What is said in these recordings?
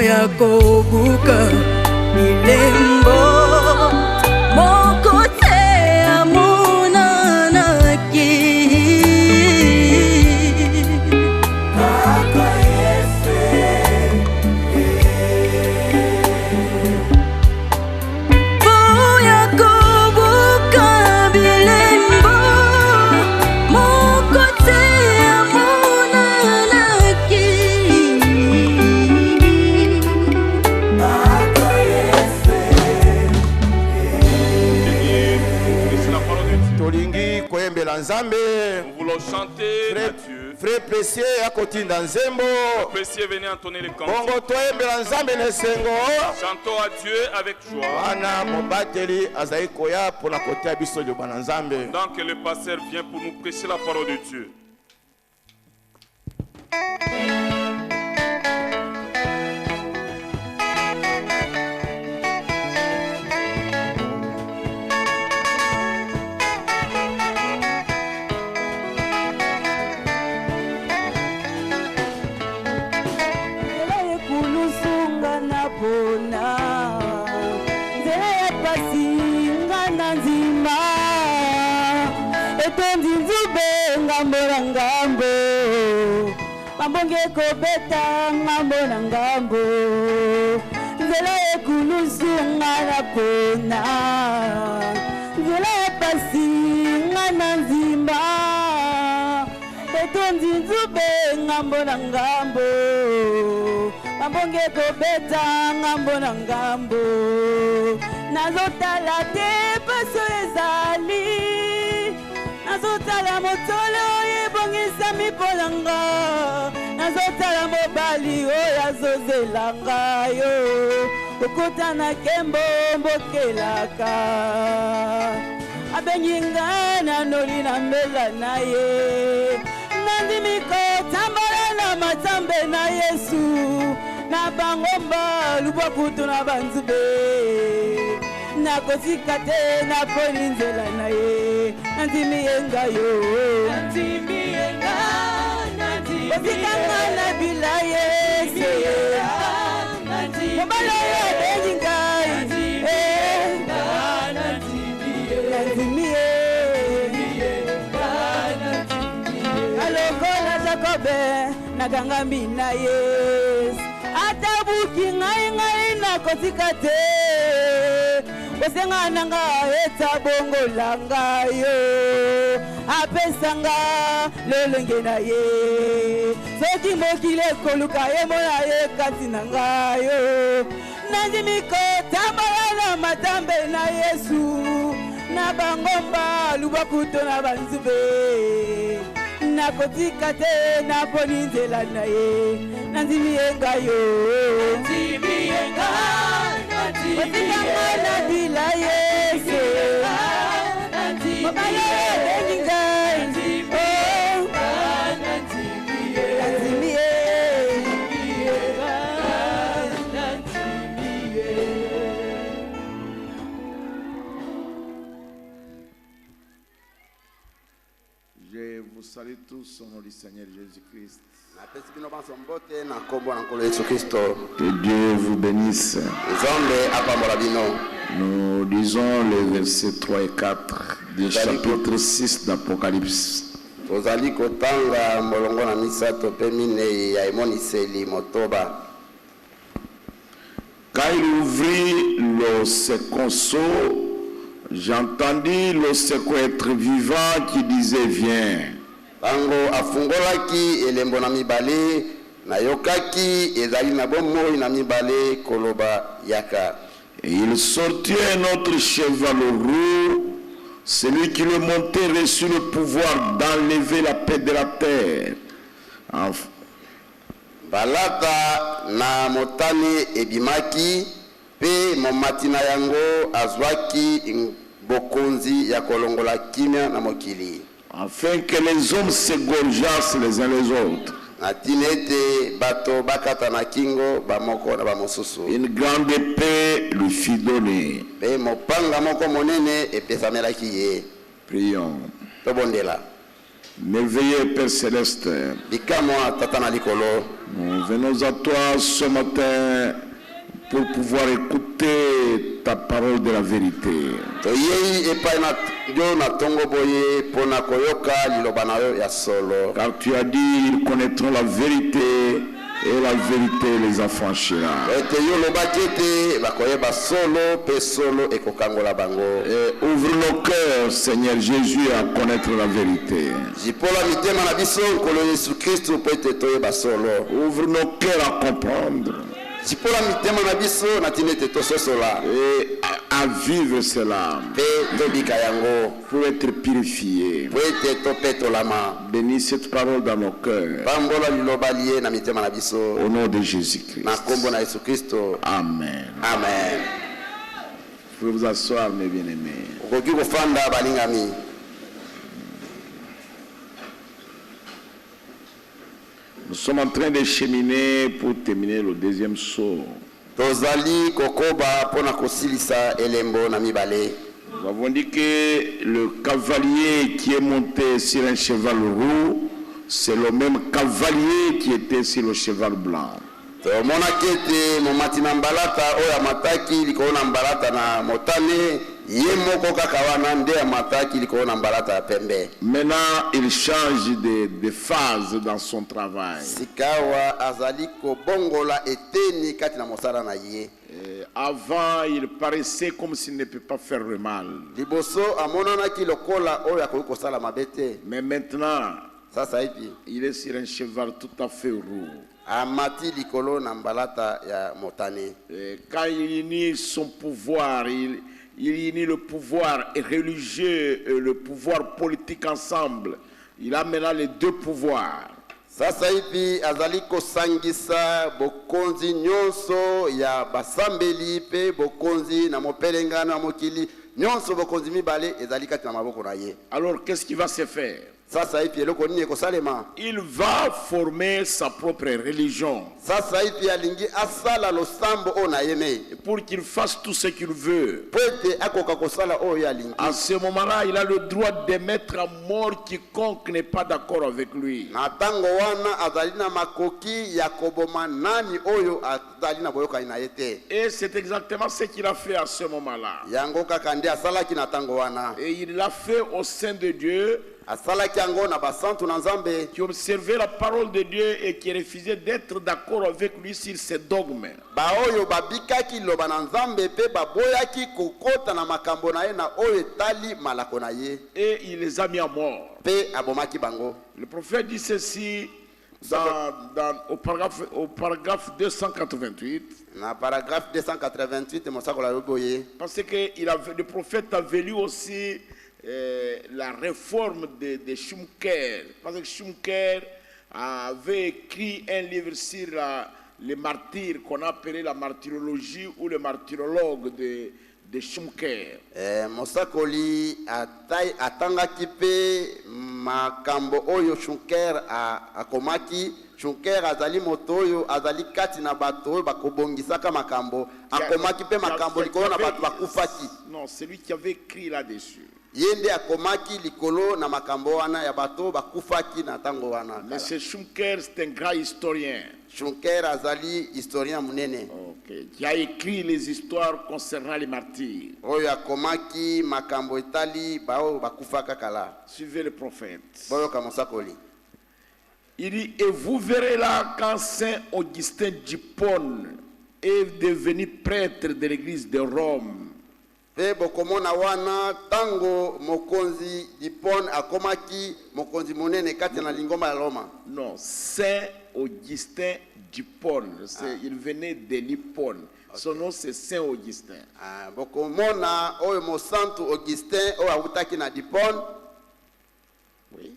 ya kobuka milembo moko te amonanaki kaka Yesu ya kobuka milembo moko te amonanaki Nous voulons chanter à Dieu. Frère précieux, venez entonner les cantiques. Chantons à Dieu avec joie. Donc le pasteur vient pour nous prêcher la parole de Dieu. Ngambo mambonge kobeta ngambo na ngambo nzela ekulusunga na pona nzela epasi nga na nzimba etondi nzube ngambo na ngambo mambonge kobeta ngambo na ngambo nazotala te paso ezali nazotala motolo ebongisa mipolanga nazotala mobali oyo azozelanga yo okutana kembo mbokelaka abenginga nanoli na mbela na ye nandimiko tambala na matambe na Yesu na bangomba lubakutu na banzube nakosika te naponi nzela na ye nandimi yenga yo nandimi yenga kosikanga na bila Yesu mobala yo abengingai nandimi alokola Jakobe nakangambi na Yesu atabuki ngai nakosika te Osenga nanga eta bongo langa yo apesanga lolenge na ye soki mokile koluka ye mona ye kati nanga yo nandimiko tambala na matambe na Yesu na bangomba lubakuto na banzube nakotika te naponi nzela na ye nandimi yenga yo nandimi yenga otikanga na bila Yesu mobala ebengingai Je vous salue tous au nom du Seigneur Jésus-Christ. Que Dieu vous bénisse. Nous lisons les versets 3 et 4 du chapitre 6 d'Apocalypse. Quand il ouvrit le second sceau, j'entendis le second être vivant qui disait viens. Tango afungolaki elembo na mibale na yokaki ezali na bomoi na mibale koloba yaka. Et il sortit un autre cheval roux, celui qui le montait reçut le pouvoir d'enlever la paix de la terre. Balata na motane ebimaki pe momatina yango azwaki bokonzi ya kolongola kimia na mokili. Afin que les hommes s'égorgeassent les uns les autres. Une grande paix lui fut donnée. Prions. Merveilleux Père Céleste, nous venons à toi ce matin pour pouvoir écouter ta parole de la vérité. Car tu as dit, ils connaîtront la vérité et la vérité les affranchira. Et ouvre nos cœurs, Seigneur Jésus, à connaître la vérité. Ouvre nos cœurs à comprendre. Et à vivre cela pour être purifié. Bénis cette parole dans nos cœurs. Au nom de Jésus-Christ. Amen. Amen. Vous pouvez vous asseoir, mes bien-aimés. Nous sommes en train de cheminer pour terminer le deuxième saut. Nous avons dit que le cavalier qui est monté sur un cheval roux, c'est le même cavalier qui était sur le cheval blanc. Maintenant, il change de phase dans son travail. Avant, il paraissait comme s'il ne peut pas faire le mal. Mais maintenant, il est sur un cheval tout à fait roux. Quand il unit son pouvoir, il unit le pouvoir religieux et le pouvoir politique ensemble. Il a maintenant les deux pouvoirs. Alors qu'est-ce qui va se faire? Il va former sa propre religion. Pour qu'il fasse tout ce qu'il veut. À ce moment-là, il a le droit de mettre à mort quiconque n'est pas d'accord avec lui. Et c'est exactement ce qu'il a fait à ce moment-là. Et il l'a fait au sein de Dieu, qui observait la parole de Dieu et qui refusait d'être d'accord avec lui sur ses dogmes. Et il les a mis à mort. Le prophète dit ceci au paragraphe 288. Parce que le prophète avait lu aussi la réforme de Schumker. Parce que Schumker avait écrit un livre sur les martyrs qu'on appelait la martyrologie ou le martyrologue de Schumker. Mosakoli atanga kipe makambo oyo Schumker akomaki. Schumker azali motoyo azali kati na bato bakobongisaka makambo akomaki pe makambo likolo na bato bakufaki. Non, c'est lui qui avait écrit là-dessus. Yende akomaki likolo na makambo wana ya bato bakufaki na tango wana. Mais ce Schumker, c'est un grand historien. Schumker azali historien munene. Okay. Qui a écrit les histoires concernant les martyrs. Oyo akomaki makambo etali bao bakufaka kala. Suivez le prophète. Boyo kamosakoli. Il dit, et vous verrez là quand Saint Augustin d'Hippone est devenu prêtre de l'église de Rome. Bokomona wana tango mokonzi d'Hippone akomaki mokonzi monene kati na lingoma ya Roma. Non, Saint Augustin d'Hippone. Il venait de l'Hippone. Son nom c'est Saint Augustin. Bokomona oyo mo santo Augustin oyo awutaki na d'Hippone. Oui.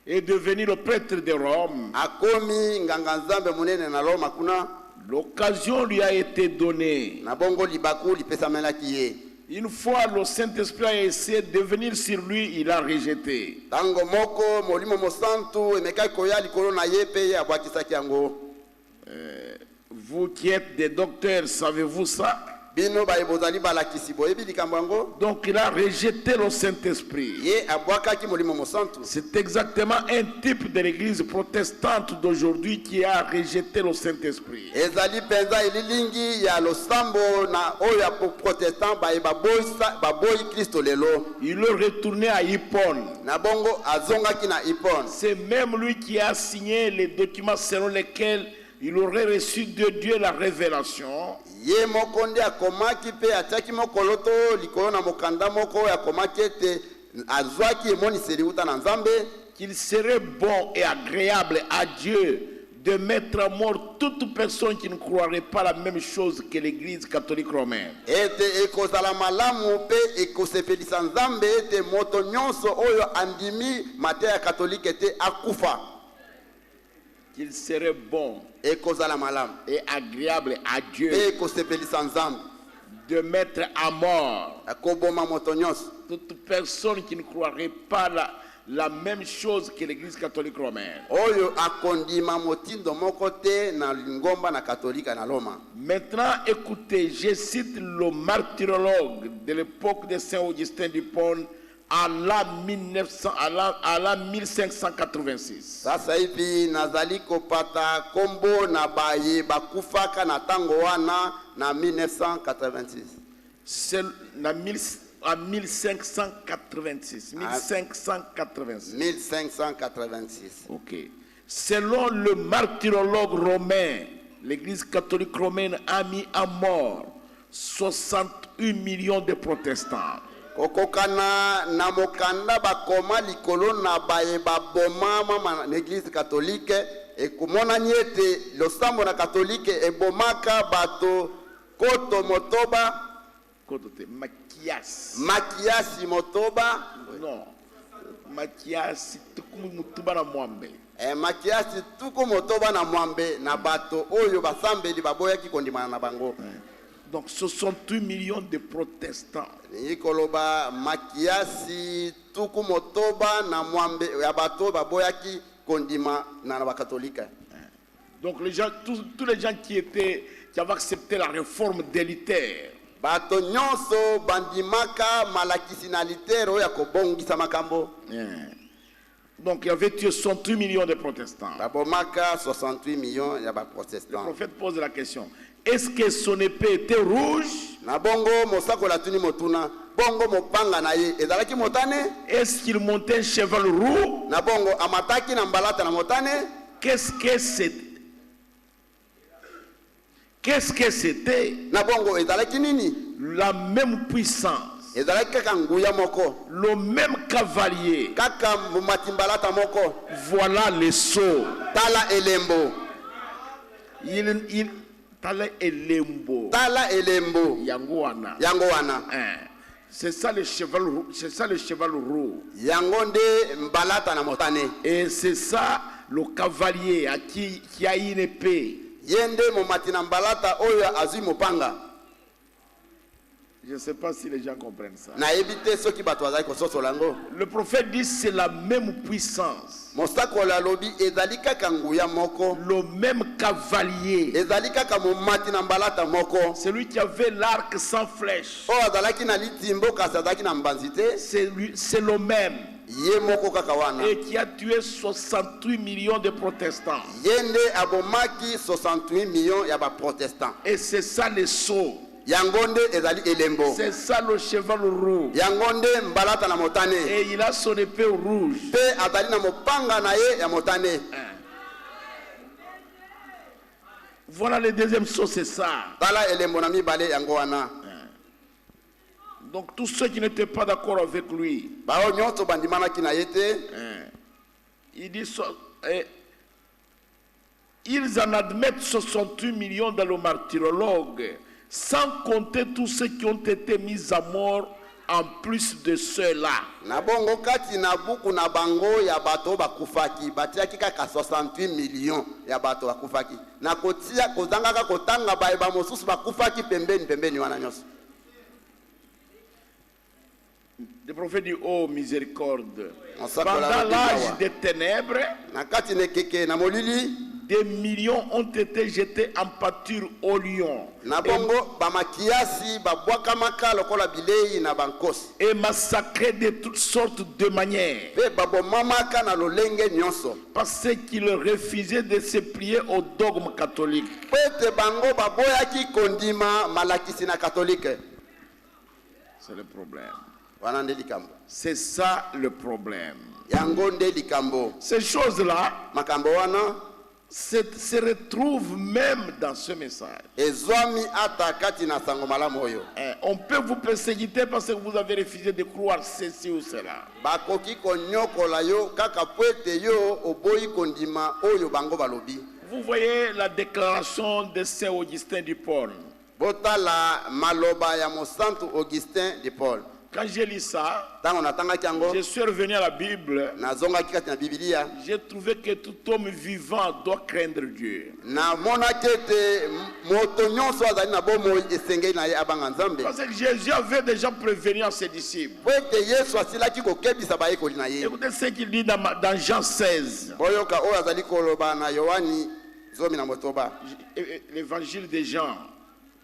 Est devenu le prêtre de Rome. Akomi nganga nzambe monene na Roma kuna. L'occasion lui a été donnée. Na bongo libaku lipesamelaki ye. Une fois le Saint-Esprit a essayé de venir sur lui, il a rejeté. Tango moko molimo mo santo emekai koya likolo na ye pe ya bwakisaki yango. Vous qui êtes des docteurs, savez-vous ça? bino baye bozali balakisi boyebi likambo yango. Donc il a rejeté le Saint-Esprit. Ye abwakaki molimo mosantu. C'est exactement un type de l'église protestante d'aujourd'hui qui a rejeté le Saint-Esprit. Ezali penza elilingi ya losambo na oyo ya protestant baye baboyi Kristo lelo. Il est retourné à Hippone. Na bongo azongaki na Hippone. C'est même lui qui a signé les documents selon lesquels il aurait reçu de Dieu la révélation. Ye mokonde akomaki pe ataki mokoloto likolo na mokanda moko akomaki ete azwaki emoniseli uta na Nzambe Qu'il serait bon et agréable à Dieu de mettre à mort toute personne qui ne croirait pas la même chose que l'Église catholique romaine. ete ekozala malamu pe ekosepelisa Nzambe ete moto nyonso oyo andimi mateya ya katolike ete akufa. Qu'il serait bon Ekozala malamu et agréable à Dieu pe ekosepelisa Nzambe de mettre à mort akoboma moto nyonso toute personne qui ne croirait pas la même chose que l'Église catholique romaine. oyo akondima motindo moko te na lingomba na katolika na Roma. Maintenant, écoutez, je cite le martyrologue de l'époque de Saint-Augustin d'Hippone à l'an 1586. Sasa hivi nazali kopata kombo na baye bakufaka na tango wana na 1986. C'est en 1586. 1586. 1586. Ok. Selon le martyrologue romain, l'Église catholique romaine a mis à mort 68 millions de protestants. Okokana na mokanda bakoma likolo na baye baboma mama na Église catholique ekomona niete losambo na katolike ebomaka bato koto motoba makiasi motoba non makiasi tuku mutuba na mwambe makiasi tuku motoba na mwambe na bato oyo basambeli baboyaki kondimana na bango. Donc 68 millions de protestants. Ikoloba makiasi tuku motoba na mwambe ya bato baboyaki kondima na bakatolika. Donc les gens, tous les gens qui avaient accepté la réforme délitaire. Bato nyonso bandimaka malakisinalitaire oya kobongisa makambo. Donc il y avait 68 millions de protestants. Babomaka 68 millions ya ba protestants. Le prophète pose la question. Est-ce que son épée était rouge? Na bongo mosako la tuni motuna. Bongo mopanga na ye ezalaki motane? Est-ce qu'il montait un cheval roux? Na bongo amataki na mbalata na motane? Qu'est-ce que c'était? Na bongo ezalaki nini? La même puissance. Ezalaki kaka nguya moko. Le même cavalier. Kaka matimbalata moko. Voilà le sceau. Tala elembo. Tala elembo. Tala elembo. Yangoana. Yangoana. C'est ça le cheval roux. C'est ça le cheval roux. Yangonde mbalata na motane. Et c'est ça le cavalier à qui a une épée. Yende mo matina mbalata oyo azui mopanga. Je ne sais pas si les gens comprennent ça. Na ebite soki bato azali kososo lango. Le prophète dit c'est la même puissance. Mosako la lobi ezali kaka nguya moko. Le même cavalier. Ezali kaka mo matina mbalata moko. Celui qui avait l'arc sans flèche. O azalaki na litimbo kasi azalaki na mbanzite. C'est le même. Ye moko kaka wana. Et qui a tué 68 millions de protestants. Yende abomaki 68 millions ya ba protestants. Et c'est ça le sceau. Yangonde ezali elembo. C'est ça le cheval roux. Yangonde mbalata na motane. Et il a son épée rouge. Pe azali na mopanga na ye ya motane. Voilà le deuxième sceau, c'est ça. Tala elembo na mibale yango wana. Donc tous ceux qui n'étaient pas d'accord avec lui, bao nyonso bandimana na yete, il dit ils en admettent 68 millions dans le martyrologue, sans compter tous ceux qui ont été mis à mort en plus de ceux-là. Na bongo kati na buku na bango ya bato bakufaki batiaki kaka 68 millions ya bato bakufaki. Na kotia kozanga kotanga ba mosusu bakufaki pembeni wana nyonso. Le prophète dit, oh miséricorde, pendant l'âge des ténèbres, des millions ont été jetés en pâture au lion Na bongo bamakiasi babwakamaka lokola bilei na bankosi. et massacrés de toutes sortes de manières Pe babomamaka na lolenge nyonso. parce qu'ils refusaient de se plier au dogme catholique. Pete bango baboyaki kondima malakisi na katolike. C'est le problème. Wana nde likambo. C'est ça le problème. Yango nde likambo. Ces choses-là Makambo wana se retrouvent même dans ce message. ezwami ata kati na sango malamu oyo. On peut vous persécuter parce que vous avez refusé de croire ceci ou cela. Bakoki konyokola yo kaka pwete yo oboyi kondima oyo bango balobi. Vous voyez la déclaration de Saint Augustin d'Hippone. Botala maloba ya mosantu Augustin de Paul. Quand j'ai lu ça, Tango natangaki yango je suis revenu à la Bible. nazongaki kati na Biblia J'ai trouvé que tout homme vivant doit craindre Dieu. na monaki ete moto nyonso azali na bomoi esengeli na ye abanga Nzambe. Parce que Jésus avait déjà prévenu à ses disciples. Po ete Yesu asilaki kokebisa bayekoli na ye. Écoutez ce qu'il dit dans Jean 16, Boyoka oyo azali koloba na Yohani 10:motoba. l'évangile de Jean.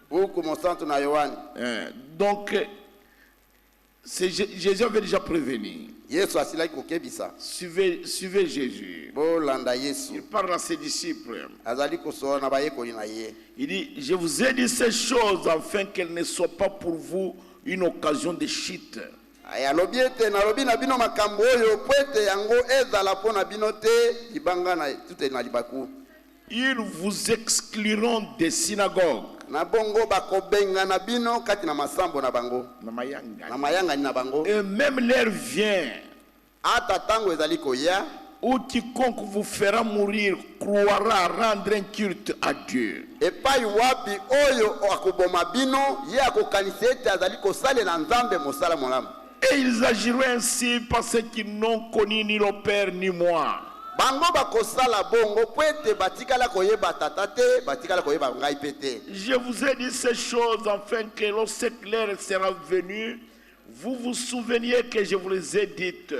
Buku mosantu na Yohani. Donc, Jésus avait déjà prévenu. Yesu asilaki kokebisa. Suivez Jésus. Bolanda Yesu. Il parle à ses disciples. Azali kosola na bayekoli na ye. Il dit, je vous ai dit ces choses afin qu'elles ne soient pas pour vous une occasion de chute. Alobi ete nalobi na bino makambo oyo po ete yango ezala mpo na bino te libanga na tute na libaku. Ils vous excluront des synagogues. Na bongo bakobenga na bino kati na masambo na bango. Na mayanga na bango. Et même l'heure vient Ata tango ezali koya où quiconque vous fera mourir croira rendre un culte à Dieu. epai wapi oyo akoboma bino ye akokanisa ete azali kosalela Nzambe mosala molamu. Et ils agiront ainsi parce qu'ils n'ont connu ni le Père ni moi. Bango bakosala bongo po ete batikala koyeba tata te batikala koyeba ngai pe te. Je vous ai dit ces choses afin que lorsque l'heure sera venue, vous vous souveniez que je vous les ai dites.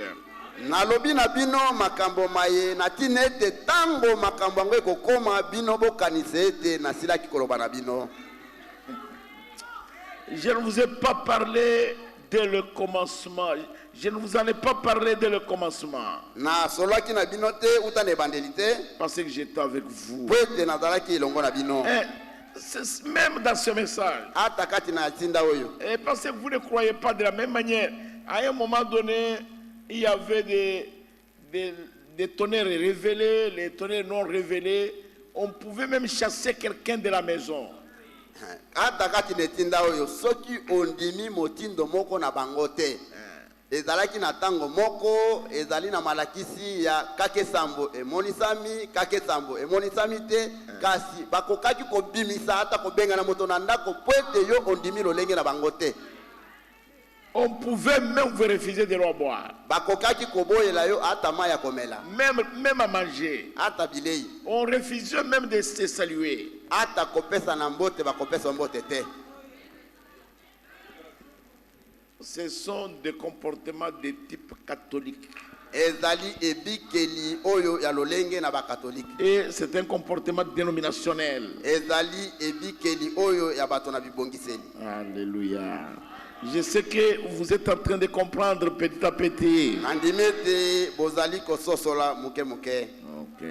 Nalobi na bino makambo maye na tina ete tango makambo yango ekokoma bino bokanisa ete nasilaki koloba na bino. Je ne vous ai pas parlé dès le commencement. Je ne vous en ai pas parlé dès le commencement. Na solaki na bino te uta ne bandeli te Parce que j'étais avec vous. po ete nazalaki elongo na bino. Même dans ce message. Ata kati na tinda oyo. Et parce que vous ne croyez pas de la même manière. À un moment donné, il y avait des tonnerres révélés, les tonnerres non révélés. On pouvait même chasser quelqu'un de la maison. Ata kati na tinda oyo soki ondimi motindo moko na bango te. Ezalaki na tango moko ezali na malakisi ya kake sambo emonisami kake sambo emonisami te kasi bakokaki kobimisa ata kobenga na moto na ndako po ete yo ondimi lolenge na bango te. On pouvait même vous refuser de l'eau à boire. Bakokaki koboyela yo ata mai ya komela Même à manger. ata bilei On refusait même de se saluer. ata kopesa na mbote bakopesa mbote te. Ce sont des comportements de type catholique. Ezali ebikeli oyo ya lolenge na bakatolike. Et c'est un comportement dénominationnel. Ezali ebikeli oyo ya bato na bibongiseli. Alléluia. Je sais que vous êtes en train de comprendre petit à petit. Nandimete bozali kososola muke muke. Ok.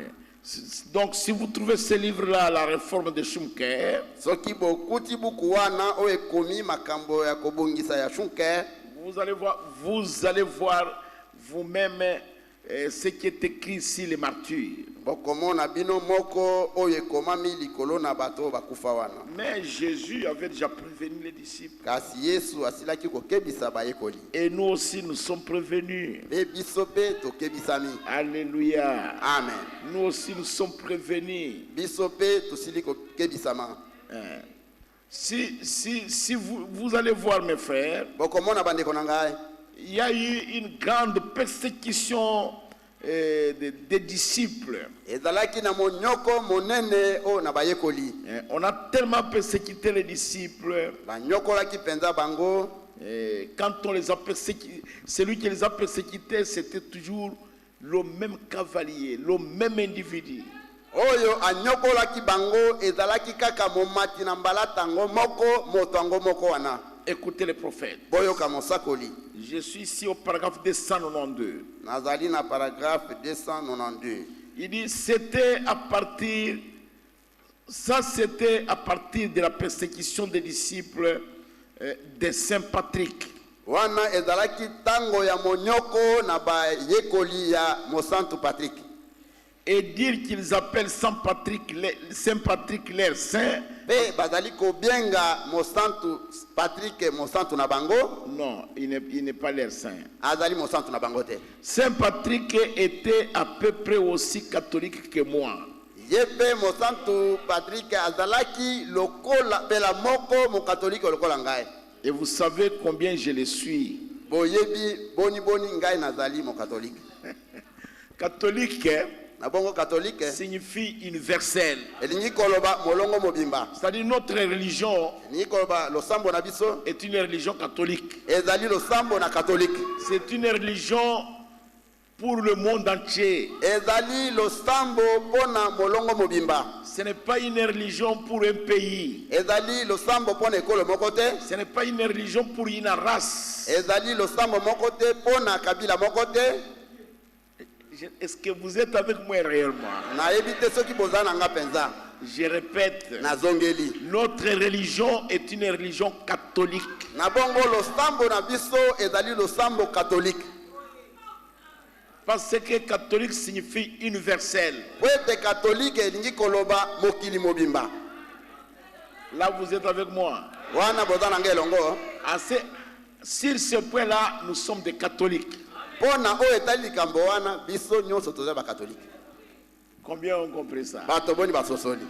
Donc si vous trouvez ce livre-là, La réforme de Schumker, Soki bokuti buku wana oyo ekomi makambo ya kobongisa ya Schumker, vous allez voir vous-même ce qui est écrit ici, les martyrs. bokomona bino moko oyo ekomami likolo na bato bakufa wana. Mais Jésus avait déjà prévenu les disciples. Kasi Yesu asilaki kokebisa bayekoli. Et nous aussi, nous sommes prévenus. Pe biso pe tokebisami. Alléluia. Amen. Nous aussi, nous sommes prévenus. Biso pe tosili kokebisama. Si vous allez voir mes frères, Bokomona bandeko na ngai. il y a eu une grande persécution des disciples. Ezalaki na monyoko monene o na bayekoli. On a tellement persécuté les disciples. Banyokolaki penza bango. Quand on les a persécutés, celui qui les a persécutés, c'était toujours le même cavalier, le même individu. oyo anyokolaki bango ezalaki kaka momati na mbalata ngo moko moto yango moko wana. Écoutez les prophètes. Boyoka mosakoli. Je suis ici au paragraphe 292. Nazali na paragraphe 292. Il dit c'était à partir de la persécution des disciples de Saint Patrick. Wana ezalaki tango ya monyoko na ba yekoli ya Mosantu Patrick. Et dire qu'ils appellent Saint Patrick leur saint. Be bazali ko bienga Mosantu Patrick Mosantu na bango. Non, il n'est pas leur saint. Azali Mosantu na bango te. Saint Patrick était à peu près aussi catholique que moi. Yepe Mosantu Patrick azalaki lokola bela moko mo catholique lokola ngai. Et vous savez combien je le suis. Boyebi boni ngai nazali mo catholique. Catholique na bongo catholique signifie universel. Elingi koloba molongo mobimba. C'est-à-dire notre religion elingi koloba losambo na biso est une religion catholique. Ezali losambo na catholique. C'est une religion pour le monde entier. Ezali losambo pona molongo mobimba. Ce n'est pas une religion pour un pays. Ezali losambo pona ekolo moko te. Ce n'est pas une religion pour une race. Ezali losambo moko te pona kabila moko te. Est-ce que vous êtes avec moi réellement? Na ebite soki bozana nga penza. Je répète. Na zongeli. Notre religion est une religion catholique. Na bongo losambo na biso ezali losambo catholique. Parce que catholique signifie universel. Wete catholique elingi koloba mokili mobimba. Là vous êtes avec moi. Wana bozana nga elongo. Sur ce point-là, nous sommes des catholiques. Pona o etali likambo wana biso nyonso toza ba catholique. Combien ont compris ça? Bato boni basosoli.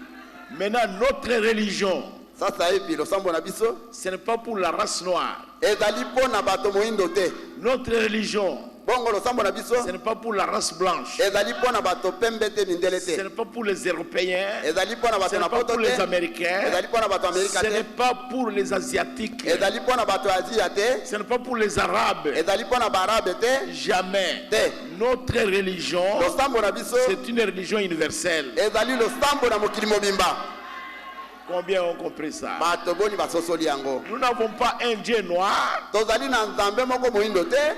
Maintenant notre religion, sasa epi losambo na biso, ce n'est pas pour la race noire. Ezali pona bato moindo te. Notre religion, bongo losambo na biso, ce n'est pas pour la race blanche. Ezali pona bato pembe te mindele te. Ce n'est pas pour les Européens. Ezali pona bato na poto te. Ce n'est pas pour les Américains. Ezali pona bato Amerika te. Ce n'est pas pour les Asiatiques. Ezali pona bato Asia te. Ce n'est pas pour les Arabes. Ezali pona ba Arabe te. Jamais. Te. Notre religion, losambo na biso, c'est une religion universelle. Ezali losambo na mokili mobimba. Combien ont compris ça? Nous n'avons pas un Dieu noir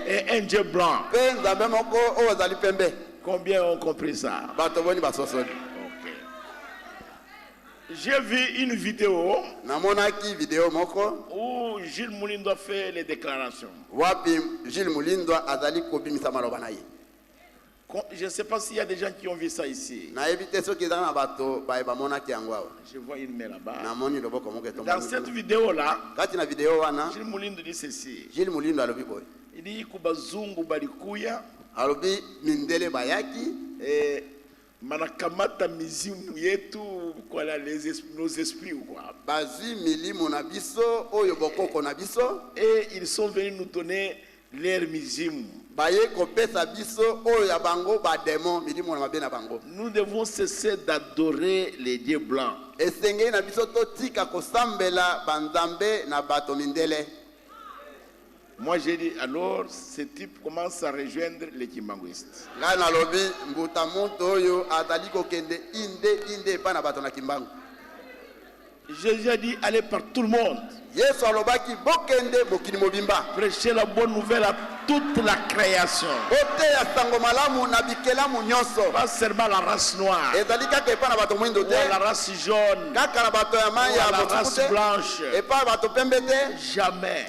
et un Dieu blanc. Combien ont compris ça? Okay. J'ai vu une vidéo où Gilles Moulindo a fait les déclarations. Je ne sais pas s'il y a des gens qui ont vu ça ici. Je vois une main là-bas. Dans cette vidéo-là, Gilles Moulindo dit ceci. Il dit Kubazungu balikuya. Manakamata mizimu yetu kwa nos esprits ou quoi. Et ils sont venus nous donner leur mizimu. Nous devons cesser d'adorer les dieux blancs. Moi j'ai dit alors ce type commence à rejoindre les kimbanguistes. Jésus a dit allez par tout le monde. Prêcher la bonne nouvelle à toute la création. Pas seulement la race noire, ou à la race jaune, ou à la race blanche. Jamais.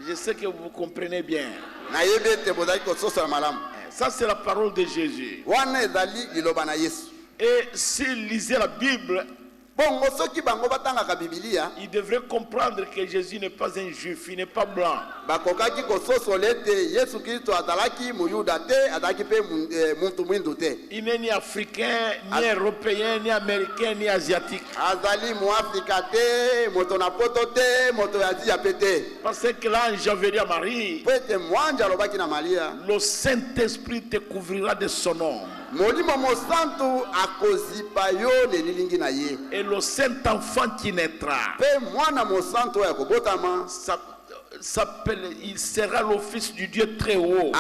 Je sais que vous comprenez bien. Ça c'est la parole de Jésus. Et s'il lisait la Bible, il devrait comprendre que Jésus n'est pas un juif, il n'est pas blanc. Il n'est ni africain, ni européen, ni américain, ni asiatique. Parce que l'ange avait dit à Marie, le Saint-Esprit te couvrira de son nom. Et le Saint-Enfant qui naîtra, il sera l'office du Dieu très haut.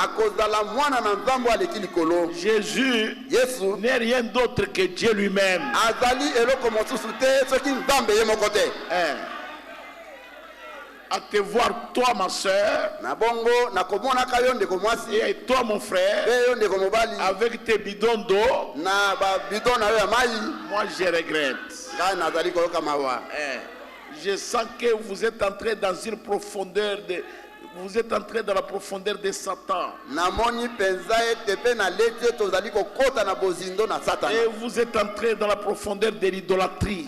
Jésus n'est rien d'autre que Dieu lui-même. À te voir, toi ma soeur, et toi mon frère, avec tes bidons d'eau, moi je regrette. Je sens que vous êtes entré dans une profondeur de... Vous êtes entré dans la profondeur de Satan. Et vous êtes entré dans la profondeur de l'idolâtrie.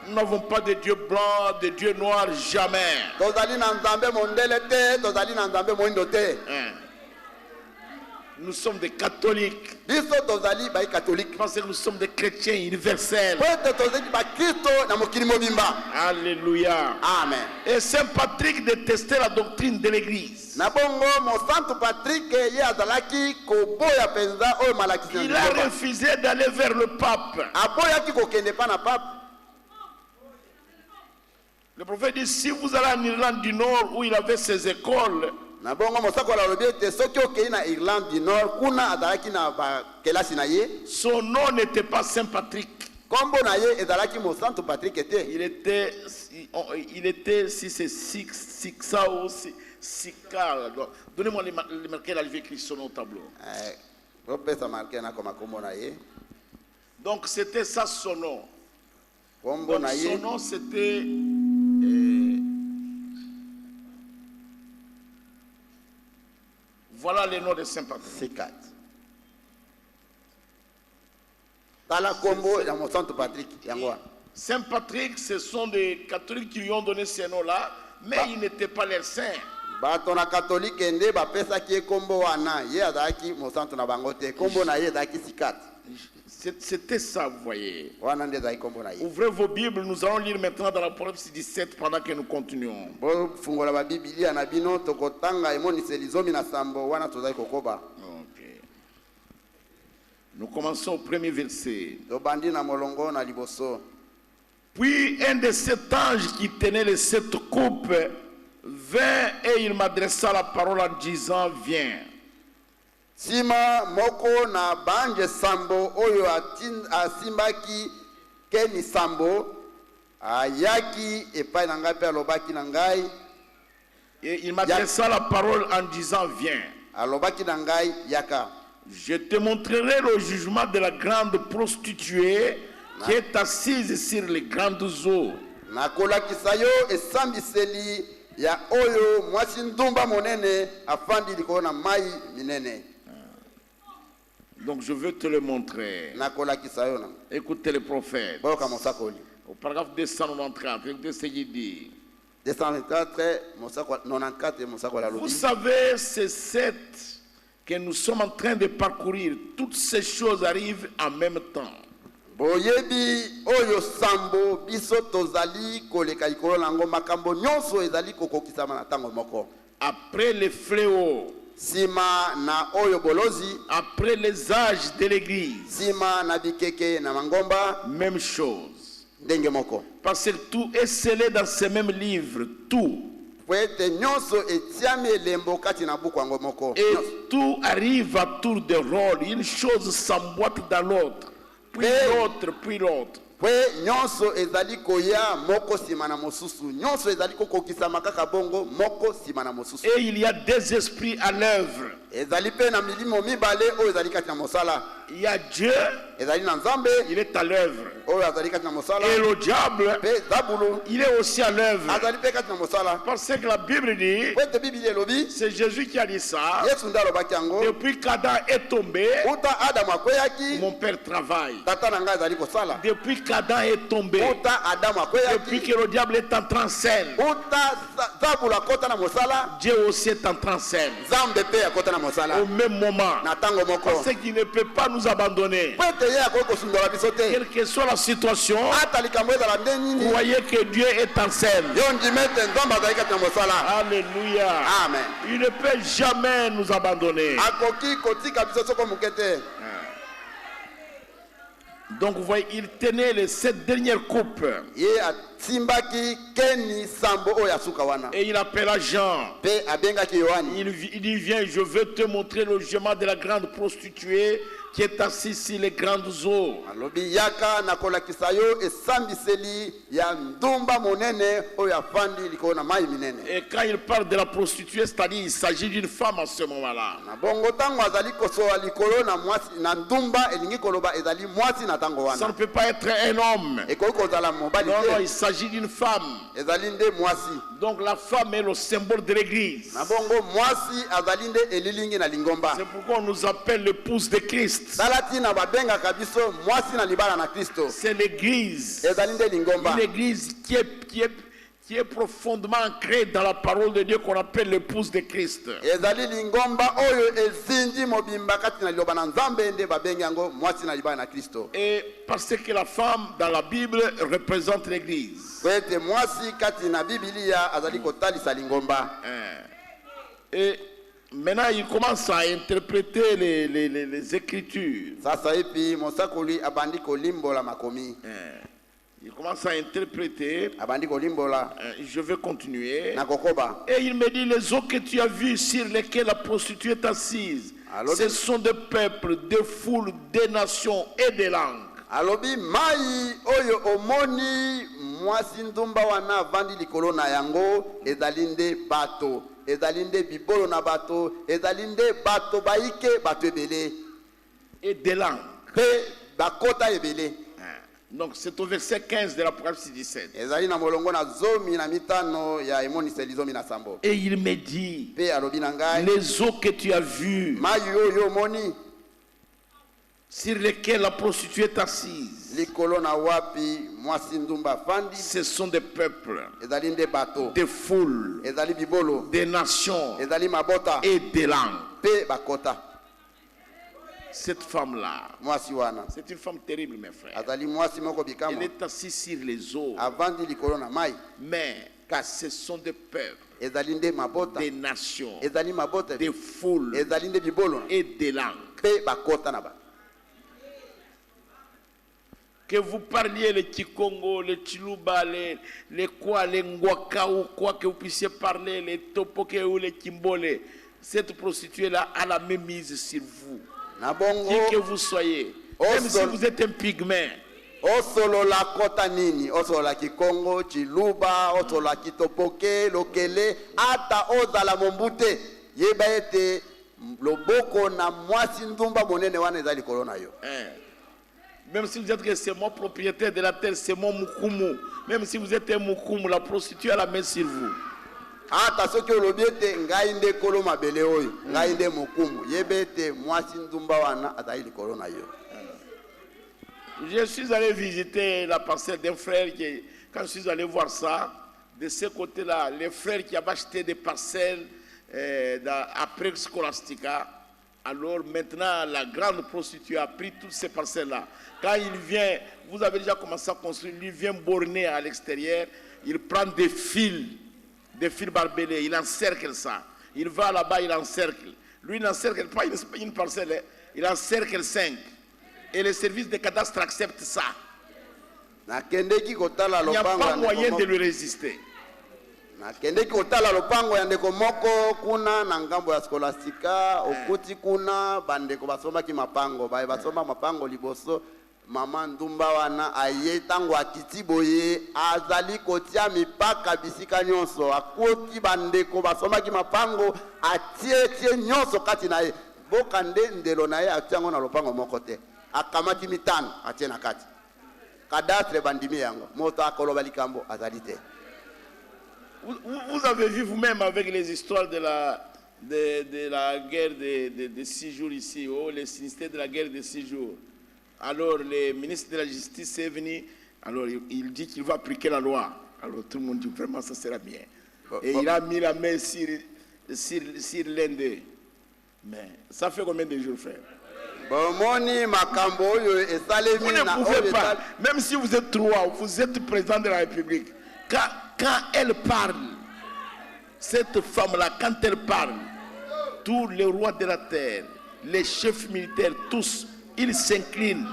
Nous n'avons pas de Dieu blanc, de Dieu noir, jamais. Nous sommes des catholiques. Parce que nous sommes des chrétiens universels. Alléluia. Amen. Et Saint Patrick détestait la doctrine de l'église. Il a refusé d'aller vers le pape. Le prophète dit, si vous allez en Irlande du Nord où il avait ses écoles, son nom n'était pas Saint Patrick. Il était si c'est Sixa ou Sika. Donnez-moi les marqués, il avait écrit son nom au tableau. Donc c'était ça son nom. Donc, son nom c'était... Voilà le nom de Saint Patrick. Saint Patrick, ce sont des catholiques qui lui ont donné ce nom-là, mais il n'était pas leur saint. C'était ça, vous voyez. Ouvrez vos Bibles, nous allons lire maintenant dans l'Apocalypse 17 pendant que nous continuons. Okay. Nous commençons au premier verset. Puis un de sept anges qui tenait les sept coupes vint et il m'adressa la parole en disant, viens. Sima moko na banje sambo oyo asimbaki keni sambo ayaki epai na ngai pe alobaki na ngai. Et il m'adressa la parole en disant, viens. Alobaki na ngai yaka. Je te montrerai le jugement de la grande prostituée qui est assise sur les grandes eaux. Nakolakisa yo esambiseli ya oyo mwasi ndumba monene afandi liko na mai minene. Donc je veux te le montrer. Écoutez le prophète. Au paragraphe 294, écoutez ce qu'il dit. Vous savez, c'est cette que nous sommes en train de parcourir. Toutes ces choses arrivent en même temps. Après les fléaux, Sima na oyo bolozi, après les âges de l'église, sima na bikeke na mangomba, même chose. Ndenge moko. Parce que tout est scellé dans ce même livre, tout. Et tout arrive à tour de rôle. Une chose s'emboîte dans l'autre, puis l'autre, puis l'autre. Et il y a des esprits à l'œuvre. Il y a Dieu, il est à l'œuvre. Et le diable, il est aussi à l'œuvre. Parce que la Bible dit, c'est Jésus qui a dit ça. Depuis qu'Adam est tombé, mon père travaille. Depuis qu'Adam est tombé, depuis que le diable est entré en scène, Dieu aussi est entré en scène. Au même moment. Parce qu'il ne peut pas nous abandonner. Quelle que soit la situation, croyez que Dieu est en scène. Alléluia. Amen. Il ne peut jamais nous abandonner. Donc vous voyez, il tenait les 7 dernières coupes. ye atimbaki keni sambo oyo ya suka wana Et il appela Jean. mpe abengaki yohani. Il dit, viens, je veux te montrer le jugement de la grande prostituée qui est assise sur les grandes eaux. alobi yaka nakolakisa yo esambiseli ya ndumba monene oyo afandi likolo na mai minene. Et quand il parle de la prostituée, c'est-à-dire il s'agit d'une femme à ce moment-là. na bongo ntango azali kosola likolo na mwasi na ndumba elingi koloba ezali mwasi na ntango Ça ne wana peut pas être un homme. ekoki kozala mobali Non, non, te il s'agit d'une femme. ezali nde mwasi. Donc la femme est le symbole de l'église. na bongo mwasi azali nde elilingi na lingomba. C'est pourquoi on nous appelle l'épouse de Christ. tala ntina babengaka biso mwasi na libala na kristo C'est l'église. ezali nde lingomba. Une église qui est profondément ancrée dans la parole de Dieu qu'on appelle l'épouse de Christ. ezali lingomba oyo ezindi mobimba kati na liloba na nzambe nde babengi yango mwasi na libala na kristo. Et parce que la femme dans la Bible représente l'église. po ete mwasi kati na bibilia azali kotalisa lingomba. Et maintenant il commence à interpréter les Écritures. sasa epi mosakoli abandi kolimbola makomi Il commence à interpréter. abandi kolimbola Je vais continuer. na kokoba. Et il me dit, les eaux que tu as vues sur lesquelles la prostituée est assise, Alors, ce sont des peuples, des foules, des nations et des langues. alobi mai oyo omoni mwasi ndumba wana avandi likolo na yango ezali nde bato ezali nde bibolo na bato ezali nde bato baike bato ebele Et des langues. mpe bakota ebele. Donc c'est au verset 15 de l'Apocalypse 17. ezali na molongo na 15 ya emoniseli 17. Et il me dit, mpe alobi na ngai les eaux que tu as vues, mai oyo omoni sur lesquelles la prostituée est assise, likolo na wapi mwasi ndumba afandi ce sont des peuples, ezali nde bato des foules, ezali bibolo des nations ezali mabota et des langues. mpe bakota. Cette femme-là, mwasi wana c'est une femme terrible, mes frères. azali mwasi moko Elle bikamo est assise sur les eaux, avandi likolo na mai mais car ce sont des peuples, ezali nde mabota des nations, ezali mabota des foules ezali nde bibolo et des langues. mpe bakota na bato. Que vous parliez le Kikongo, le Chiluba, les quoi, les Ngwaka ou quoi que vous puissiez parler, les Topoke ou les Kimbole, cette prostituée-là a la même mise sur vous. na Qui bongo que vous soyez, même si vous êtes un pygmée, osolola kota nini osolola kikongo chiluba osolola kitopoke lokele ata ozala mombute yeba ete loboko na mwasi ndumba monene wana ezali likolo na yo. même si vous êtes que c'est mon propriétaire de la terre, c'est mon Mukumu, même si vous êtes un Mukumu, la prostituée a la main sur vous. ata soki olobi ete ngai nde kolo mabele oyo ngai nde mokumu yeba ete mwasi ndumba wana azali likolo na yo. Je suis allé visiter la parcelle d'un frère qui, quand je suis allé voir ça, de ce côté-là, les frères qui avaient acheté des parcelles après Scholastica, alors maintenant la grande prostituée a pris toutes ces parcelles-là. Quand il vient, vous avez déjà commencé à construire, il vient borner à l'extérieur, il prend des fils barbelés, il encercle ça. Il va là-bas, il encercle. Lui, il n'encercle pas une parcelle, il encercle 5. Et le service de cadastre accepte ça. Il n'y a pas moyen de lui résister. nakendeki kotala lopango ya ndeko moko kuna na ngambo ya Scholastica okuti kuna bandeko basomaki mapango baye basoma mapango liboso mama ndumba wana aye tango akiti boye azali kotia mipaka bisika nyonso akoti bandeko basomaki mapango atie nyonso kati na ye boka nde ndelo na ye atiango na lopango moko te akamati mitano atie na kati kadastre bandimi yango moto akoloba likambo azali te. Vous avez vu vous-même avec les histoires de la guerre de 6 jours ici, les sinistrés de la guerre de 6 jours. Alors le ministre de la Justice est venu, alors il dit qu'il va appliquer la loi. Alors tout le monde dit vraiment ça sera bien. Et il a mis la main sur l'un d'eux. Mais ça fait combien de jours, frère? Vous ne pouvez pas, même si vous êtes 3, vous êtes président de la République. Quand elle parle, cette femme-là, quand elle parle, tous les rois de la terre, les chefs militaires, tous, ils s'inclinent.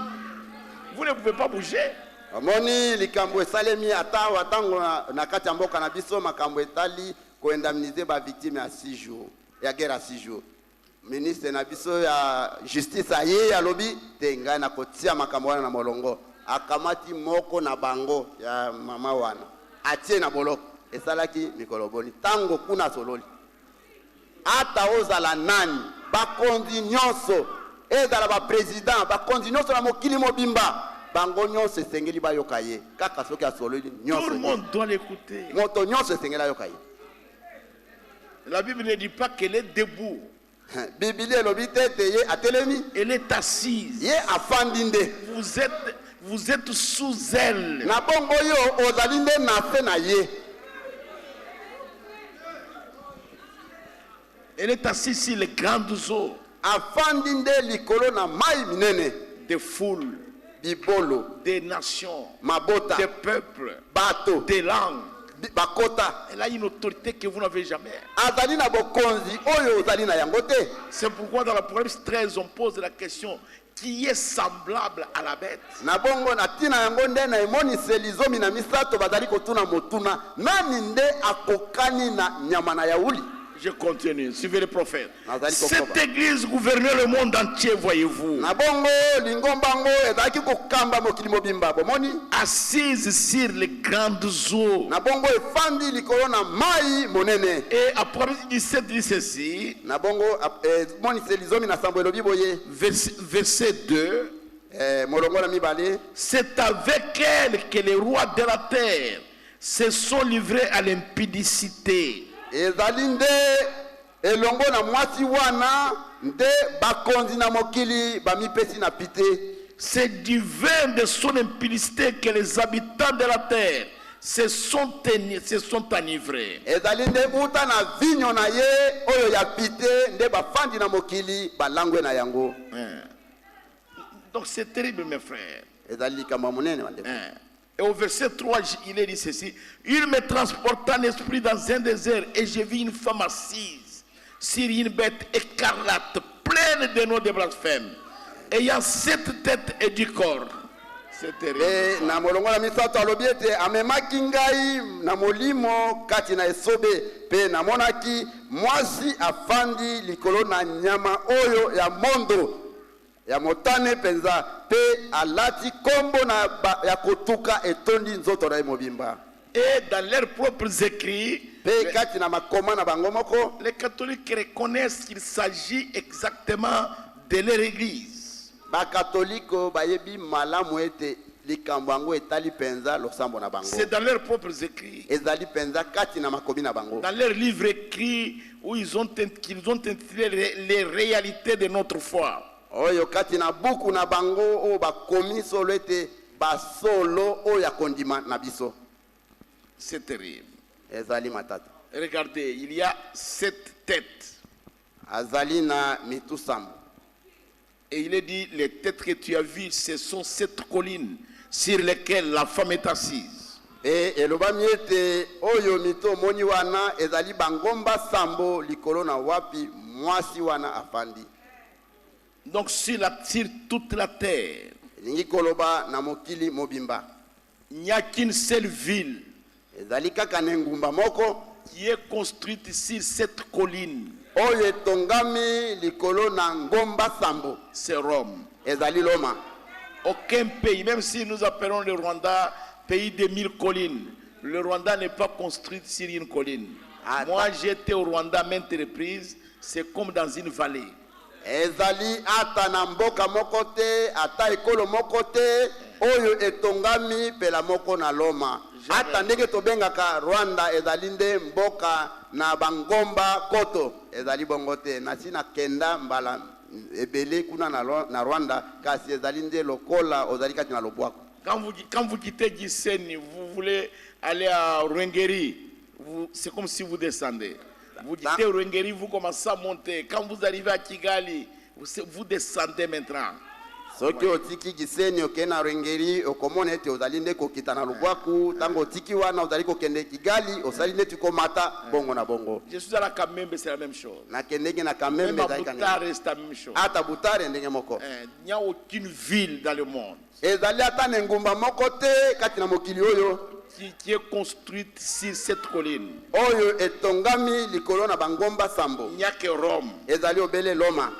Vous ne pouvez pas bouger. Moni likambo esalemi ata watango na kati ya mboka na biso makambo etali ko indemniser ba victime ya 6 jours ya guerre à 6 jours. Ministre na biso ya justice aye ya lobi te ngai na kotia makambo wana na molongo akamati moko na bango ya mama wana atie na boloko esalaki mikolo boni tango kuna sololi ata ozala nani bakonzi nyonso ezala ba président bakonzi nyonso na mokili mobimba bango nyonso esengeli bayoka ye kaka soki asololi nyonso Tout le monde doit l'écouter. moto nyonso esengeli ayoka ye. La Bible ne dit pas qu'elle est debout. Biblia elobi te ete ye atelemi Elle est assise. ye afandi nde Vous êtes sous elle. na bongo yo ozali nde na se na ye. Elle est assise sur les grandes eaux afandi nde likolo na mai minene des foules, bibolo des nations, mabota des peuples, bato des langues. bakota Elle a une autorité que vous n'avez jamais. azali na bokonzi oyo ozali na yango te. C'est pourquoi dans l'Apocalypse 13, on pose la question qui est semblable à la bête. na bongo na tina yango nde na emoniseli zomi na misato bazali kotuna motuna nani nde akokani na nyama na yauli. Je continue, suivez les prophètes. Nazali Cette kokoba. église gouvernait le monde entier, voyez-vous. na bongo lingombango ezalaki kokamba mokili mobimba bomoni Assise sur les grandes eaux. na bongo efandi likolo na mai monene. Et Apocalypse 17 dit ceci, na bongo moniseli zomi na sambo elobi boye verset 2. molongo na mibale C'est avec elle que les rois de la terre se sont livrés à l'impudicité. ezali nde elongo na mwasi wana nde bakonzi na mokili bamipesi na pite. C'est du vin de son impudicité que les habitants de la terre se sont enivrés. ezali nde uta na vinyo na ye oyo ya pite nde bafandi na mokili balangwe na yango. Donc c'est terrible, mes frères. ezali likambo monene bandeko. Et au verset 3, il est dit ceci. Il me transporta en esprit dans un désert et j'ai vu une femme assise sur une bête écarlate, pleine de noms de blasphème, ayant 7 têtes et du corps. C'est terrible. na molongo na misato alobi ete amemaki ngai na molimo kati na esobe pe namonaki mwasi afandi likolo na nyama oyo ya mondo ya motane penza pe alati kombo ya kotuka etondi nzoto na ye mobimba. Et dans leurs propres écrits, pe kati na makoma na bango moko les catholiques reconnaissent qu'il s'agit exactement de leur église. bakatoliko bayebi malamu ete likambo yango etali penza losambo na bango. C'est dans leurs propres écrits. ezali penza kati na makomi na bango. Dans leurs livres écrits où qu'ils ont intitulé les réalités de notre foi. oyo kati na buku na bango oyo bakomi solo ete basolo oyo ya kondima na biso. C'est terrible. ezali matata. Regardez, il y a 7 têtes. azali na mitu sambo. Et il est dit, les têtes que tu as vues, ce sont 7 collines sur lesquelles la femme est assise. e elobami ete oyo mitu omoni wana ezali bangomba sambo likolo na wapi mwasi wana afandi. Donc sur toute la terre, elingi koloba na mokili mobimba il n'y a qu'une seule ville ezali kaka na engumba moko qui est construite sur 7 collines. oyo etongami likolo na ngomba sambo. C'est Rome. ezali Loma. Aucun pays, même si nous appelons le Rwanda pays de 1000 collines, le Rwanda n'est pas construit sur une colline. Moi, j'étais au Rwanda maintes reprises, c'est comme dans une vallée. ezali ata na mboka moko te ata ekolo moko te oyo etongami pela moko na Loma. ata ndenge tobengaka Rwanda ezali nde mboka na bangomba koto ezali bongo te nasi na kenda mbala ebele kuna na Rwanda kasi ezali nde lokola ozali kati na lobwako. Quand vous quittez Gisenyi, vous voulez aller à Rwengeri, c'est comme si vous descendez. Vous quittez Rwengeri, vous commencez à monter. Quand vous arrivez à Kigali, vous descendez maintenant. soki otiki Gisenyi okende na Rwengeri okomona ete ozali nde kokita na lubwaku tango otiki wana ozali kokende Kigali osali nde komata bongo na bongo. Je suis à la Kamembe, c'est la même chose. Na kendenge na Kamembe Même à ezali Boutare, c'est la même chose. ata Butare ndenge moko. Il n'y a aucune ville dans le monde Ezali ata na ngumba moko te kati na mokili oyo qui est construite sur cette colline. oyo etongami likolo na bangomba sambo. Il n'y a que Rome. Ezali obele Loma.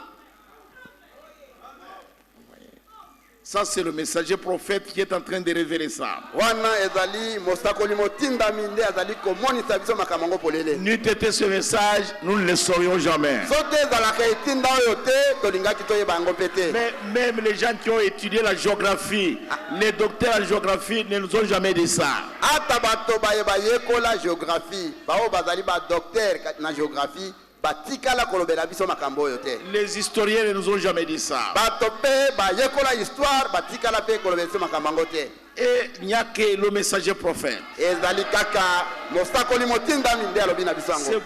Ça, c'est le messager prophète qui est en train de révéler ça. Wana ezali mosakoli motindami nde azali komonisa biso makambo ngo polele. N'eût été ce message, nous ne le saurions jamais. Soki ezalaka etinda oyo te tolingaki toyeba yango mpe te. Mais même les gens qui ont étudié la géographie, les docteurs en géographie ne nous ont jamais dit ça. Ata bato bayeba yekola géographie bao bazali ba docteur na géographie batikala kolobela biso makambo oyo te. Les historiens ne nous ont jamais dit ça. Bato pe ba yekola histoire batikala pe kolobela biso makambo ngo te. Et il n'y a que le messager prophète. Ezali kaka mosakoli motindami nde alobi na biso yango.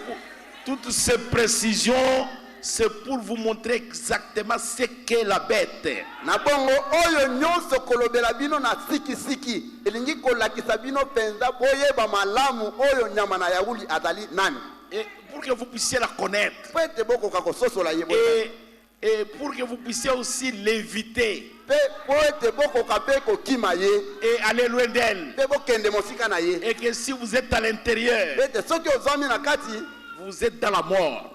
Toutes ces précisions, c'est pour vous montrer exactement ce qu'est la bête. Na bongo oyo nyonso kolobela bino na siki elingi kolakisa bino penza boyeba malamu oyo nyama na yauli azali nani. Et pour que vous puissiez la connaître. Et pour que vous puissiez aussi l'éviter. Et aller loin d'elle. Et que si vous êtes à l'intérieur, vous êtes dans la mort.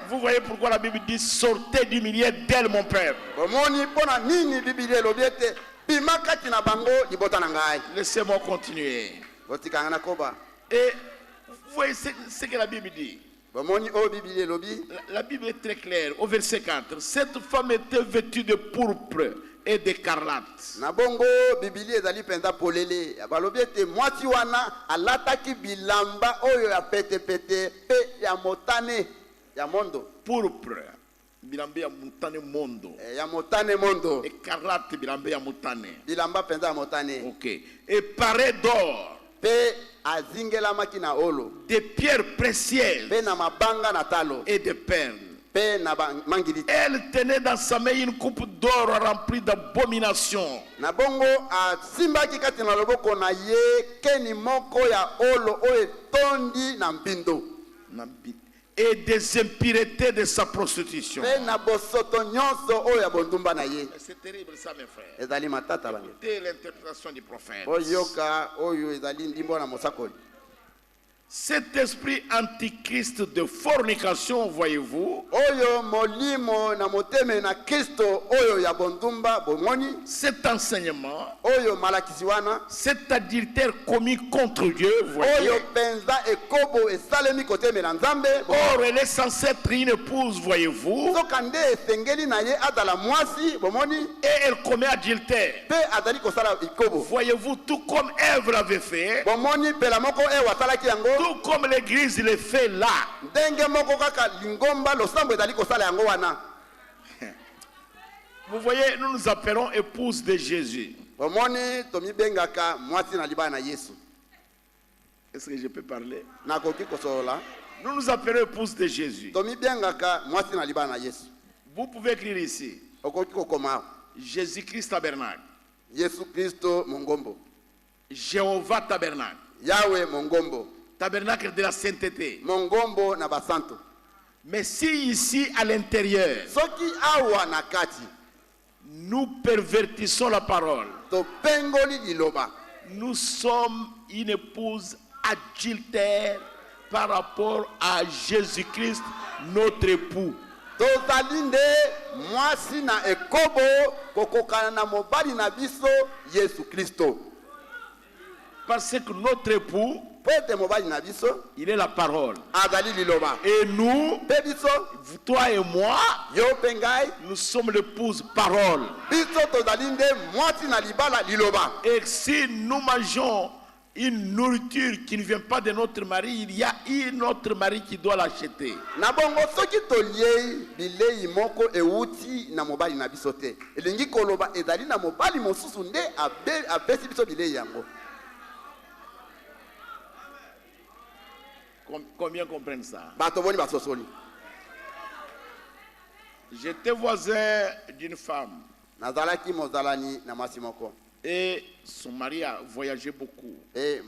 Vous voyez pourquoi la Bible dit sortez du milieu d'elle, mon père. Laissez-moi continuer. Et vous voyez ce que la Bible dit. La Bible est très claire. Au verset 4, cette femme était vêtue de pourpre et d'écarlate. Nabongo Bibili ezali penza polele. Balobi ete mwasi wana alataki bilamba oyo ya pete pe ya motane ya mondo. Pourpre bilamba ya motane mondo. Ya motane mondo. Écarlate bilamba ya motane. Bilamba penza motane. OK. Et paré d'or. Pe azingela makina olo. Des pierres précieuses. Pe na mabanga na talo. Et des perles. Elle tenait dans sa main une coupe d'or remplie d'abominations. Et des impuretés de sa prostitution. C'est terrible ça, mes frères. Écoutez l'interprétation du prophète. Cet esprit antichrist de fornication, voyez-vous, cet enseignement, cet adultère commis contre Dieu, voyez, or elle est censée être une épouse, voyez-vous, et elle commet adultère. Voyez-vous, tout comme Ève l'avait fait, tout comme l'église le fait là. Vous voyez, nous nous appelons épouse de Jésus. Est-ce que je peux parler? Nous nous appelons épouse de Jésus. Vous pouvez écrire ici. Jésus-Christ tabernacle. Jéhovah tabernacle. Yahweh Mongombo. Tabernacle de la sainteté. Mongombo na basanto. Mais si ici à l'intérieur, soki awa nakati, nous pervertissons la parole, to pengoli liloba, nous sommes une épouse adultère par rapport à Jésus-Christ, notre époux. Tozalinde mwasi na ekobo kokokana na mobali na biso Yesu Kristo. Parce que notre époux, il est la parole. Et nous, toi et moi, nous sommes l'épouse parole. Et si nous mangeons une nourriture qui ne vient pas de notre mari, il y a un autre mari qui doit l'acheter. Combien comprennent ça? J'étais voisin d'une femme nazalaki mozalani na mwasi moko. et son mari a voyagé beaucoup.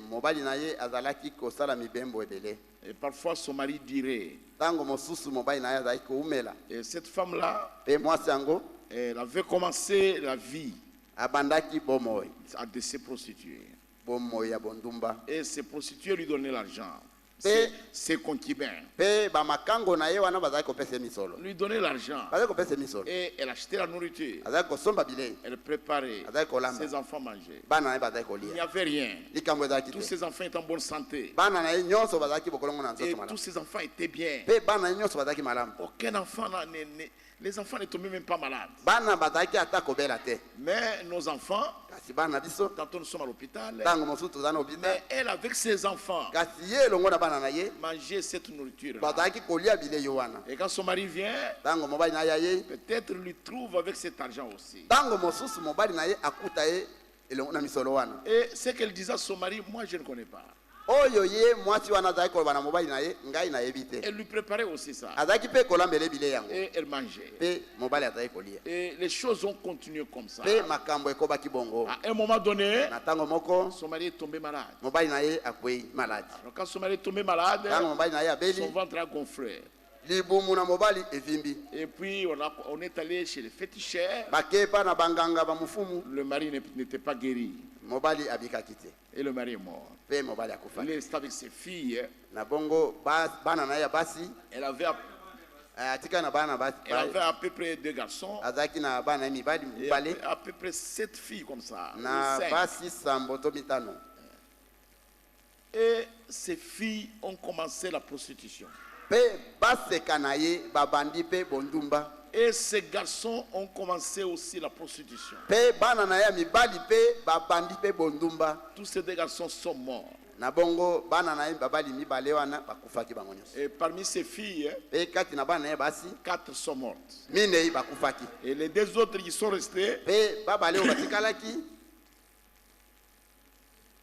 Mobali na ye azalaki kosala mibembo ebele. Et parfois son mari dirait, Tango mosusu mobali na ye azalaki koumela. et cette femme-là, Pe mwasi yango elle avait commencé la vie abandaki bomoi. de se prostituer. Bomoi ya bondumba. Et ces prostituées lui donnaient l'argent. Et- Ses concubins Pe bamakango na ye wana bazalaki kopesa misolo. lui donnaient l'argent. Bazalaki kopesa misolo. Et elle achetait la nourriture. Azalaki kosomba bilei. Elle préparait. Azalaki kolamba. Ses enfants mangeaient. Bana na ye bazalaki Il n'y kolia. avait rien. Likambo ezalaki Tous te. ses enfants étaient en bonne santé. Bana na ye nyonso bazalaki bokolongo na Et nzoto tous malamu. ses enfants étaient bien. Pe bana na ye nyonso bazalaki malamu. Aucun enfant, les enfants ne tombaient même pas malades. Bana bazalaki ata kobela te. Mais nos enfants, Kasi bana na biso tantôt nous sommes à l'hôpital, tango mosusu toza na mais hôpital. elle avec ses enfants Kasi ye elongo na bana na ye mangeait cette nourriture. bazalaki kolia bilei yo wana. Et quand son mari vient, Tango mobali na ye aye, peut-être lui trouve avec cet argent aussi. tango mosusu mobali na ye akuta ye elongo na misolo wana. Et ce qu'elle disait à son mari, moi je ne connais pas. Oyo ye mwasi wana azalaki koloba na mobali na ye ngai nayebi te. Elle lui préparait aussi ça. Azalaki mpe kolambela bilei yango. Et elle mangeait. Pe mobali azalaki kolia. Et les choses ont continué comme ça. Pe makambo ekobaki bongo. À un moment donné, Na tango moko son mari est tombé malade. mobali na ye akwei maladi. Alors quand son mari est tombé malade, Tango mobali na ye son abeli ventre a gonflé. libumu na mobali evimbi. Et puis on est allé chez les féticheurs. Bakepa na banganga ba mufumu Le mari n'était pas guéri. mobali abikaki te. Et le mari est mort. Pe mobali akufa. Il est avec ses filles. Na bongo bana na ye basi Elle avait atika na bana basi à peu près 2 garçons. azalaki na bana ye mibali Et mibale à peu près 7 filles comme ça. na Ou 5. basi sambo to mitano. Et ces filles ont commencé la prostitution. Pe baseka na ye babandi pe bondumba. Et ces garçons ont commencé aussi la prostitution. Pe bana na ye mibali pe babandi pe bondumba. Tous ces 2 garçons sont morts. Na bongo bana na ye babali mibale wana bakufaki bango nyonso. Et parmi ces filles, Pe kati na bana na ye basi 4 sont mortes. minei bakufaki. Et les 2 autres qui sont restés, Pe babale oyo batikalaki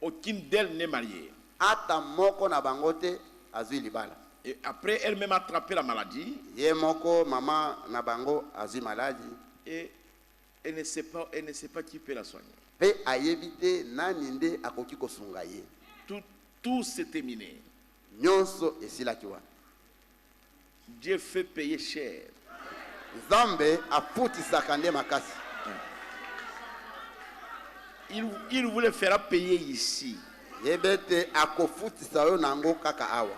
aucune d'elles n'est mariée. ata moko na bango te azwi libala. Et après, elle-même a attrapé la maladie. Ye moko mama na bango azwi maladi. Et elle ne sait pas qui peut la soigner. Pe ayebi te nani nde akoki kosunga ye. Tout s'est terminé. Nyonso esilaki wana. Dieu fait payer cher. Nzambe afutisaka nde makasi. Il vous le fera payer ici. Yebe te akofutisa yo nango kaka awa.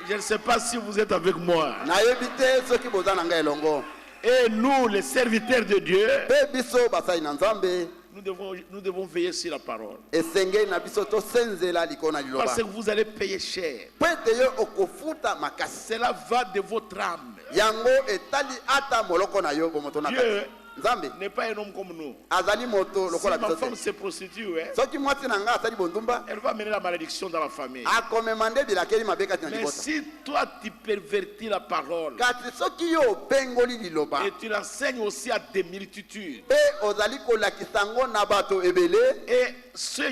Je ne sais pas si vous êtes avec moi. Nayebi te soki boza na ngai elongo. Et nous, les serviteurs de Dieu, Pe biso basali na Nzambe nous devons veiller sur la parole. esengeli na biso tosenzela likolo na liloba. Parce que vous allez payer cher. Po ete yo okofuta makasi. Cela va de votre âme. Yango etali ata moloko na yo bomoto na Dieu kati. Nzambe n'est pas un homme comme nous. azali moto Si lokola ma biso femme te. se prostitue, Soki mwasi na ngai asali bondumba elle va mener la malédiction dans la famille. akomema nde bilakeli mabe kati na Mais libota. si toi tu pervertis la parole Kasi soki yo opengoli liloba et tu l'enseignes aussi à des multitudes, pe ozali kolakisa yango na bato ebele et ceux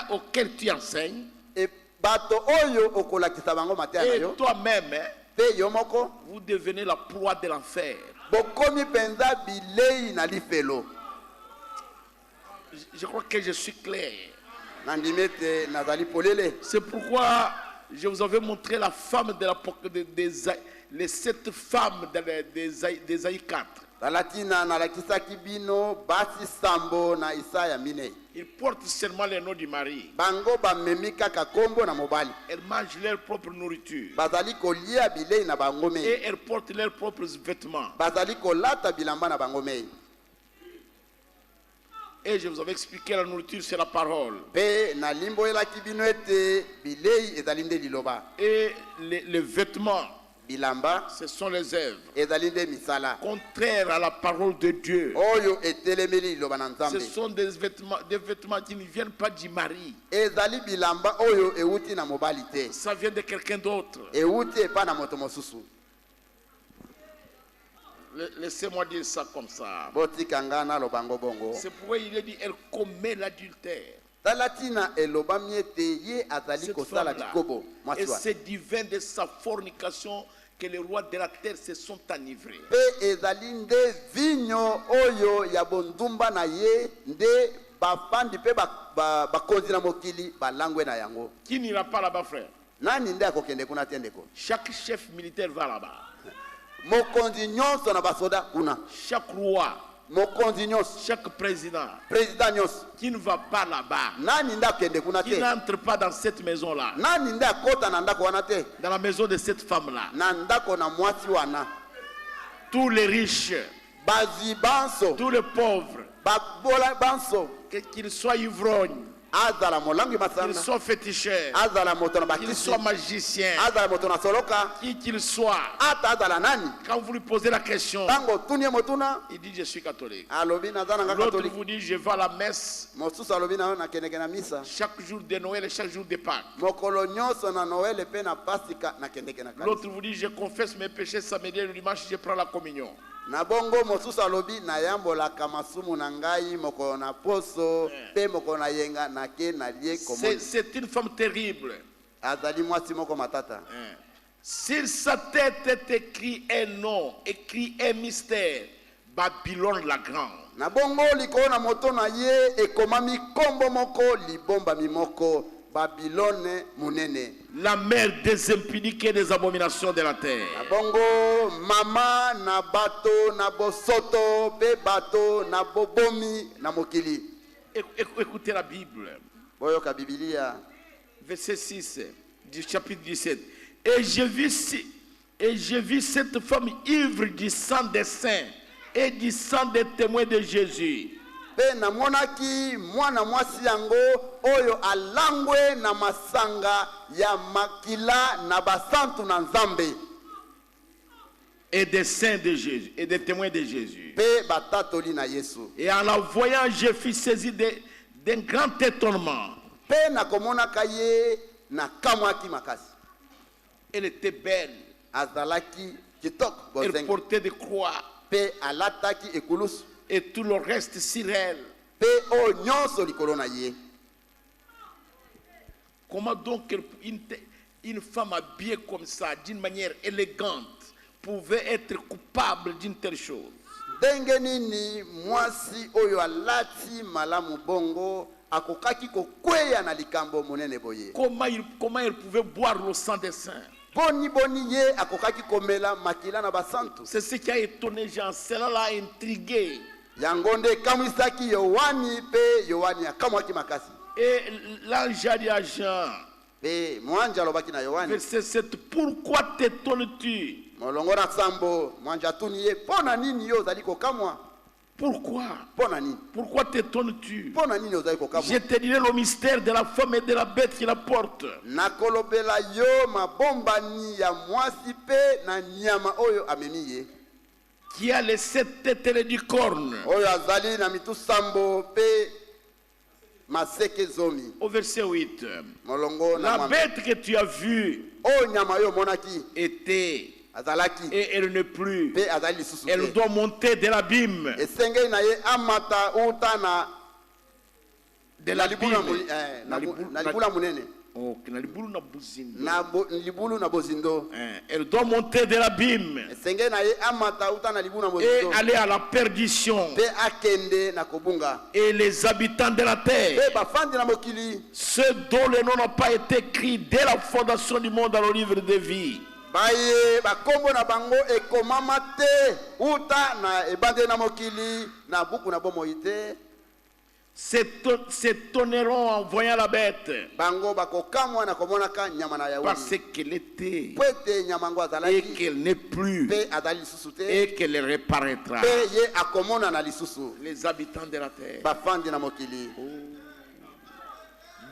auxquels tu enseignes, e bato oyo okolakisa bango mateya na et yo toi-même, pe yo moko vous devenez la proie de l'enfer. bokomi mpenza bilei na lifelo. Je crois que je suis clair. Nandimi ete nazali polele. C'est pourquoi je vous avais montré la femme les 7 femmes d'Ésaïe 4. Talatina nalakisaki bino basi sambo na Isaya minei. Ils portent seulement les noms du mari. Bango bamemi kaka kombo na mobali. Elles mangent leur propre nourriture. Bazali kolia bilei na bango mei. Et elles portent leurs propres vêtements. Bazali kolata bilamba na bango mei. Et je vous avais expliqué la nourriture, c'est la parole. Pe na limboyelaki bino ete bilei ezali nde liloba. Et les vêtements, Bilamba ce sont les œuvres. ezali nde misala. Contraires à la parole de Dieu. Oyo etelemeli liloba na Ce Nzambe. sont des vêtements qui ne viennent pas du mari. Ezali bilamba oyo euti na mobali te. Ça vient de quelqu'un d'autre. Euti epa na moto mosusu. Laissez-moi dire ça comme ça. Botika nga naloba ngo bongo. C'est pourquoi il est dit, elle commet l'adultère. Talatina elobami ete ye azali Cette kosala femme-là. likobo Et mwasi wana. c'est divin de sa fornication que les rois de la terre se sont enivrés. Pe ezali nde vinyo oyo ya bondumba na ye nde bafandi pe bakonzi na mokili balangwe na yango. Qui n'ira pas là-bas, frère? Nani nde akokende kuna te ndeko? Chaque chef militaire va là-bas. Mokonzi nyonso na basoda kuna. Chaque roi, Mokonzi nyonso, chaque président président nyonso. qui ne va pas là-bas, Nani nde akende kuna qui te? n'entre pas dans cette maison-là, Nani nde akota na ndako wana te? dans la maison de cette femme-là, Na ndako na mwasi wana. tous les riches, Bazwi banso, tous les pauvres, babola banso. qu'ils soient ivrognes, Azala molangi qu'ils masanga. soient féticheurs, Azala moto na qu'ils bakisi. soient magiciens, Azala moto na soloka. qui qu'ils soient. Ata azala nani? Quand vous lui posez la question, Tango tunie motuna. il dit je suis catholique. Alobi naza nanga L'autre catholique. vous dit je vais à la messe Mosusu alobi na kendeke na misa. chaque jour de Noël et chaque jour de Pâques. Mokolo nyonso na Noel pe na Pasika na kendeke na kanisa. L'autre vous dit je confesse mes péchés samedi et le dimanche, je prends la communion. Na bongo mosusu alobi na yambolaka masumu na ngai mokolo na poso pe mokolo na yenga na ke na lie komoni. C'est une femme terrible. Azali mwasi moko matata. Sur sa tête est écrit un nom, écrit un mystère. Babylone la grande. Na bongo likolo na moto na ye ekomami kombo moko libomba mimoko Babylone munene. La mère des impunités et des abominations de la terre. Na bongo mama na bato na bosoto pe bato na bobomi na mokili. Écoutez la Bible. Boyoka Biblia. Verset 6 du chapitre 17. Et je vis cette femme ivre du sang des saints et du sang des témoins de Jésus. Pe namonaki mwana mwasi yango oyo alangwe na masanga ya makila na basantu na Nzambe. Et des saints de Jésus et des témoins de Jésus. Pe batatoli na Yesu. Et en la voyant, je fus saisi d'un grand étonnement. Pe nakomonaka ye na kamwaki makasi. Elle était belle. Azalaki kitoko Elle bozenga. portait des croix. Pe alataki ekulusu. Et tout le reste sur elle. Pe o nyonso likolo na ye. Comment donc une femme habillée comme ça, d'une manière élégante, pouvait être coupable d'une telle chose? Ndenge nini mwasi oyo alati malamu bongo akokaki kokweya na likambo monene boye? Comment elle pouvait boire le sang des saints? Boni boni ye akokaki komela makila na basantu. C'est ce qui a étonné Jean. Cela l'a intrigué. Yango nde ekamwisaki Yohani pe Yohani akamwaki makasi. Et l'ange a dit à Jean, Pe mwanja alobaki na Yohani. verset 7, pourquoi t'étonnes-tu? Molongo na sambo mwanja atuni ye pona nini yo ozali kokamwa? Pourquoi? Pona nini? Pourquoi t'étonnes-tu? Pona nini ozali kokamwa? Je te dirai le mystère de la femme et de la bête qui la porte. Nakolobela yo mabombani ya mwasi pe na nyama oyo amemi ye. Qui a les 7 têtes et les 10 cornes. Oyo azali na mitu sambo pe maseke zomi. Au verset 8. Molongo na La mwambe. bête que tu as vue Oyo nyama yo monaki était azalaki et elle n'est plus. pe azali lisusu Elle te. doit monter de l'abîme. Esengeli na ye amata uta na De na libulu na l'abîme. na libulu munene. Oh, na libulu na buzindo. Libulu na bozindo. Elle doit monter de l'abîme Esengeli na ye amata uta na libulu na et bozindo. aller à la perdition. Pe akende na kobunga. Et les habitants de la terre, Pe bafandi na mokili. ceux dont le nom n'a pas été écrit dès la fondation du monde dans le livre de vie, Baye bakombo na bango ekomama te uta na ebande na mokili na buku na bomoi te. s'étonneront en voyant la bête Bango bakokamwa na komonaka nyama na parce yauli. qu'elle était Pwete nyama ngo et azalaki qu'elle n'est plus pe azali lisusu te. et qu'elle reparaîtra. Pe ye akomona na lisusu. Les habitants de la terre Bafandi na mokili.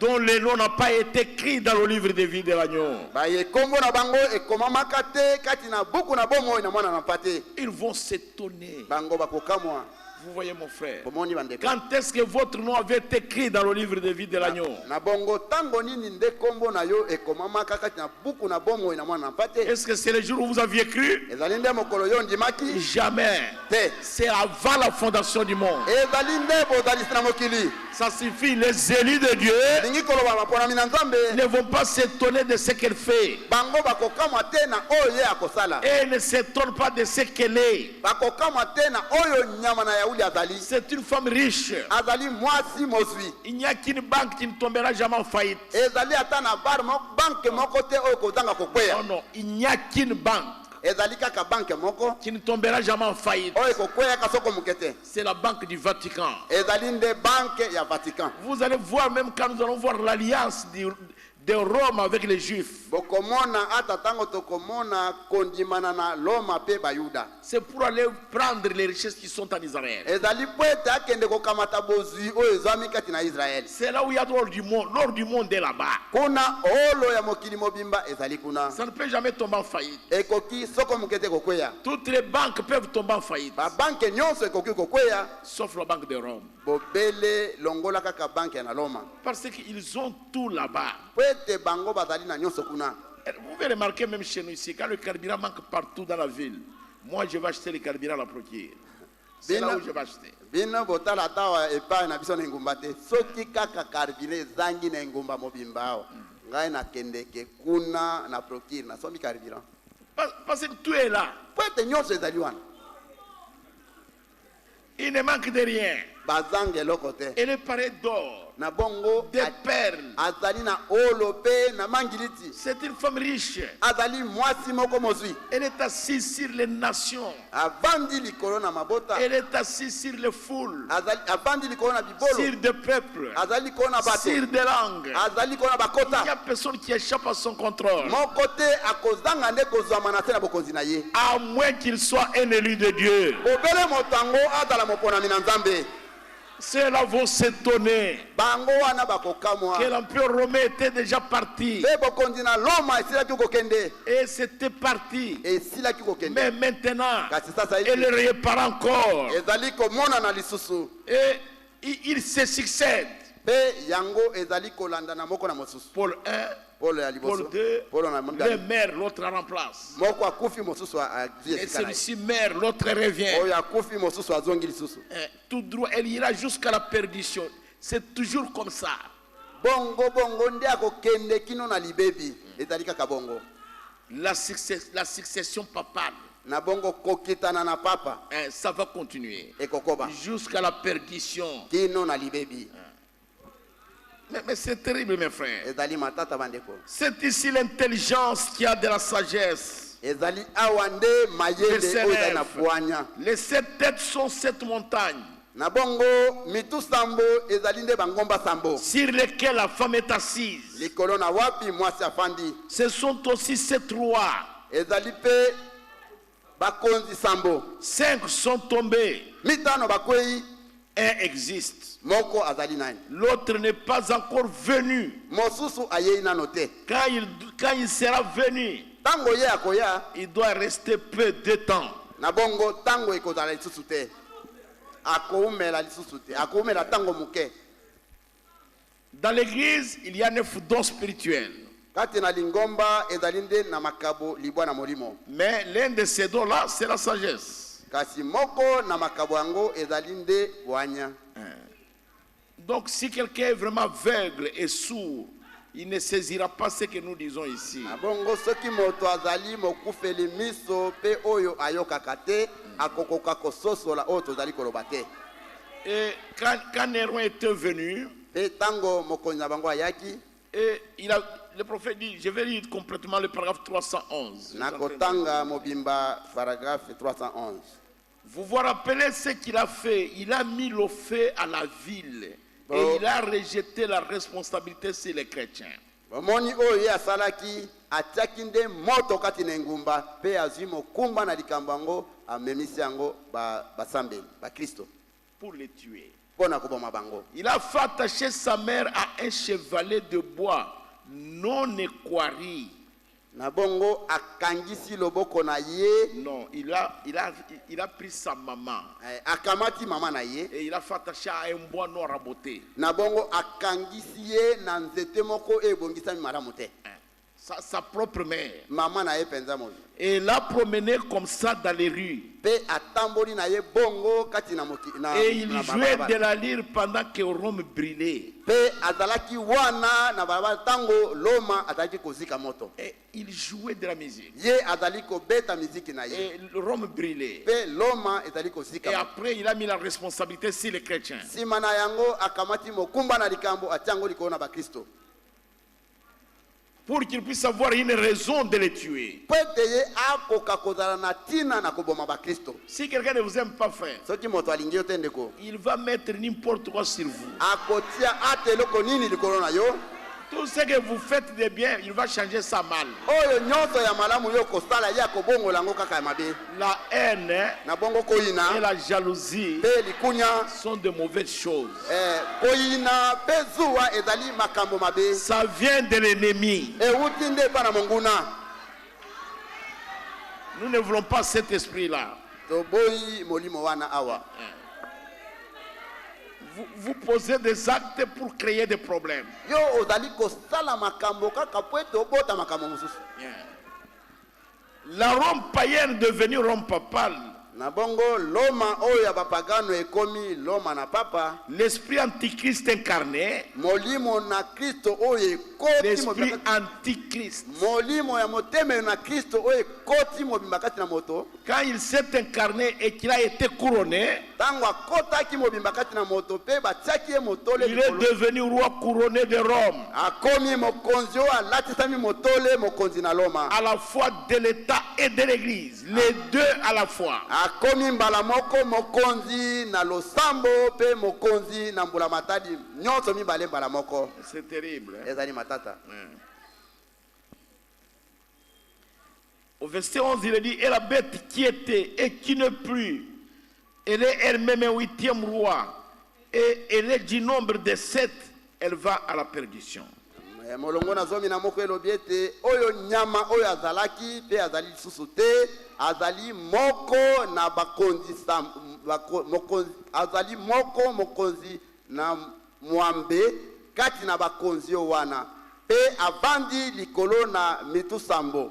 dont le nom n'a pas été écrit dans le livre de vie de l'agneau, Baye kombo na bango ekomamaka te kati na buku na bomoi na mwana na pate. ils vont s'étonner. Bango bakokamwa. Vous voyez mon frère, Pomoni bandeko. quand est-ce que votre nom avait été écrit dans le livre de vie de l'agneau? Na bongo tango nini nde kombo na yo ekomamaka kati na buku na bomoi na mwana na pate. Est-ce que c'est le jour où vous aviez cru? Ezali nde mokolo yo ndimaki. Jamais. te. C'est avant la fondation du monde. Ezali nde bozalisi na mokili. Ça suffit, les élus de Dieu Lingi koloba baponami na Nzambe. ne vont pas s'étonner de ce qu'elle fait. Bango bakokamwa te na oyo ye akosala. Et elle ne s'étonne pas de ce qu'elle est. Bakokamwa te na oyo nyama na yauli azali. C'est une femme riche. Azali mwasi mozwi. Il n'y a qu'une banque qui ne tombera jamais en faillite. Ezali ata na bar banke moko te oyo kozanga kokweya. Non, non, il n'y a qu'une banque Ezali kaka banke moko qui ne tombera jamais en faillite. oyo kokweya kasoko mukete. C'est la banque du Vatican. Ezali nde banke ya Vatican. Vous allez voir, même quand nous allons voir l'alliance de Rome avec les Juifs, Bokomona ata tango tokomona kondimana na Loma pe Bayuda. c'est pour aller prendre les richesses qui sont en Israël. Ezali pwete akende kokamata bozwi oyo ezwami kati na Israel. C'est là où il y a l'or du monde. L'or du monde est là-bas. Kuna olo ya mokili mobimba ezali kuna. Ça ne peut jamais tomber en faillite. Ekoki soko mukete kokweya. Toutes les banques peuvent tomber en faillite, Ba banke nyonso ekoki kokweya. sauf la banque de Rome. Bobele longola kaka banke na Loma. Parce qu'ils ont tout là-bas. Pwete bango bazali na nyonso kuna. Vous pouvez remarquer même chez nous ici, quand le carburant manque partout dans la ville, moi je vais acheter le carburant à la procure. C'est là où je vais acheter. Bino botala tawa epai na biso na ngumba te. Soki kaka karibine zangi na ngumba mobimba. Ngai na kendeke kuna na procure na somi carburant. Parce que tout est là. Pwete nyonso ezali wana. Il ne manque de rien. Bazange eloko te. Elle est parée d'or, Na bongo de perles. azali na olo pe na mangiliti. C'est une femme riche. Azali mwasi moko mozwi. Elle est assise sur les nations. Avandi likolo na mabota. Elle est assise sur les foules, Azali avandi likolo na bibolo. sur des peuples, Azali likolo na bato. sur des langues. Azali likolo na Il n'y bakota. a personne qui échappe à son contrôle, Moko te akozanga nde kozwama na se na bokonzi na ye. à moins qu'il soit un élu de Dieu. Bobele motango azala moponami na Nzambe. Ceux-là vont s'étonner Bango wana bakokamwa. que l'empereur romain était déjà parti. Pe bokonzi na Loma esilaki kokende. Et c'était parti. Esilaki kokende. Mais maintenant, Kasi sasa elle hivi repart encore. ezali komona na lisusu. Et il se succède. Pe yango ezali kolanda na moko na mosusu. Paul 1, Paul ya Paul liboso. 2, Paul na le mondali. maire, l'autre remplace. Moko akufi mosusu azwi Et esika na ye. celui-ci meurt, l'autre revient. Oyo akufi mosusu azongi lisusu. Tout droit, elle ira jusqu'à la perdition. C'est toujours comme ça. Bongo bongo nde akokende kino na libebi. Ezali kaka bongo. La succession papale, Na bongo kokitana na papa ça va continuer ekokoba jusqu'à la perdition. kino na libebi. Mais c'est terrible, mes frères. Ezali matata bandeko. C'est ici l'intelligence qui a de la sagesse. Ezali awa nde mayele Verset oyo ezali na 9. bwanya. Les 7 têtes sont 7 montagnes Na bongo mitu sambo ezali nde bangomba sambo. sur lesquelles la femme est assise. Likolo na wapi mwasi afandi. Ce sont aussi 7 rois. Ezali pe bakonzi sambo. 5 sont tombés. Mitano bakwei, Un existe. moko azali nani. L'autre n'est pas encore venu. Mosusu ayei nano te. Quand il sera venu, Tango ye akoya, il doit rester peu de temps. na bongo tango ekozala lisusu te. Akoumela lisusu te. Akoumela tango muke. Dans l'église, il y a 9 dons spirituels. Kati na lingomba ezali nde na makabo libwa na molimo. Mais l'un de ces dons-là, c'est la sagesse. Kasi moko na makabo yango ezali nde bwanya. Donc si quelqu'un est vraiment aveugle et sourd, il ne saisira pas ce que nous disons ici. Na bongo soki moto azali mokufeli miso pe oyo ayokaka te, akokoka kososola oyo tozali koloba te. Et quand Néron était venu, Pe tango mokonzi na bango ayaki, et le prophète dit, je vais lire complètement le paragraphe 311. na kotanga mobimba paragraphe 311. Vous vous rappelez ce qu'il a fait? Il a mis le feu à la ville et Oh. il a rejeté la responsabilité sur les chrétiens. Bomoni oyo ye asalaki atiaki nde moto kati na engumba pe azwi mokumba na likambo yango amemisi yango basambeli bakristo Pour les tuer. mpo na koboma bango. Il a fait attacher sa mère à un chevalet de bois non équarri. Na bongo akangisi loboko na ye, Non, il a pris sa maman akamati mama na ye, et il a fait attacher à un bois non raboté. na bongo akangisi ye na nzete moko ebongisami malamu te. sa propre mère. Maman na ye penza mozo. Et l'a promené comme ça dans les rues. Pe atamboli na ye bongo kati na moki na. Et il jouait de la lyre pendant que Rome brûlait. Pe azalaki wana na balabala tango loma ataki kozika moto. Et il jouait de la musique. Ye azali ko beta miziki na ye. Et Rome brûlait. Pe loma ezali kozika. Et après il a mis la responsabilité sur les chrétiens. Simana yango akamati mokumba na likambo atiango likolo na ba Kristo. Pour qu'il puisse avoir une raison de les tuer. Si quelqu'un ne vous aime pas, frère, il va mettre n'importe quoi sur vous. Tout ce que vous faites de bien, il va changer ça mal. La haine et la jalousie sont de mauvaises choses. Ça vient de l'ennemi. Nous ne voulons pas cet esprit-là. Vous posez des actes pour créer des problèmes. La Rome païenne est devenue Rome papale. L'esprit antichrist incarné. L'esprit antichrist. Quand il s'est incarné et qu'il a été couronné, il est devenu roi couronné de Rome. À la fois de l'État et de l'Église. Les deux à la fois. C'est terrible. Hein? Au verset 11, il est dit, et la bête qui était et qui ne plus, elle est elle-même un 8e roi, et elle est du nombre de 7, elle va à la perdition. Molongo na zomi na moko elobiete oyo nyama oyo azalaki pe azali lisusu te azali moko na bakonzi mokonzi azali moko mokonzi na mwambe kati na bakonzi wana pe avandi likolo na mitu sambo.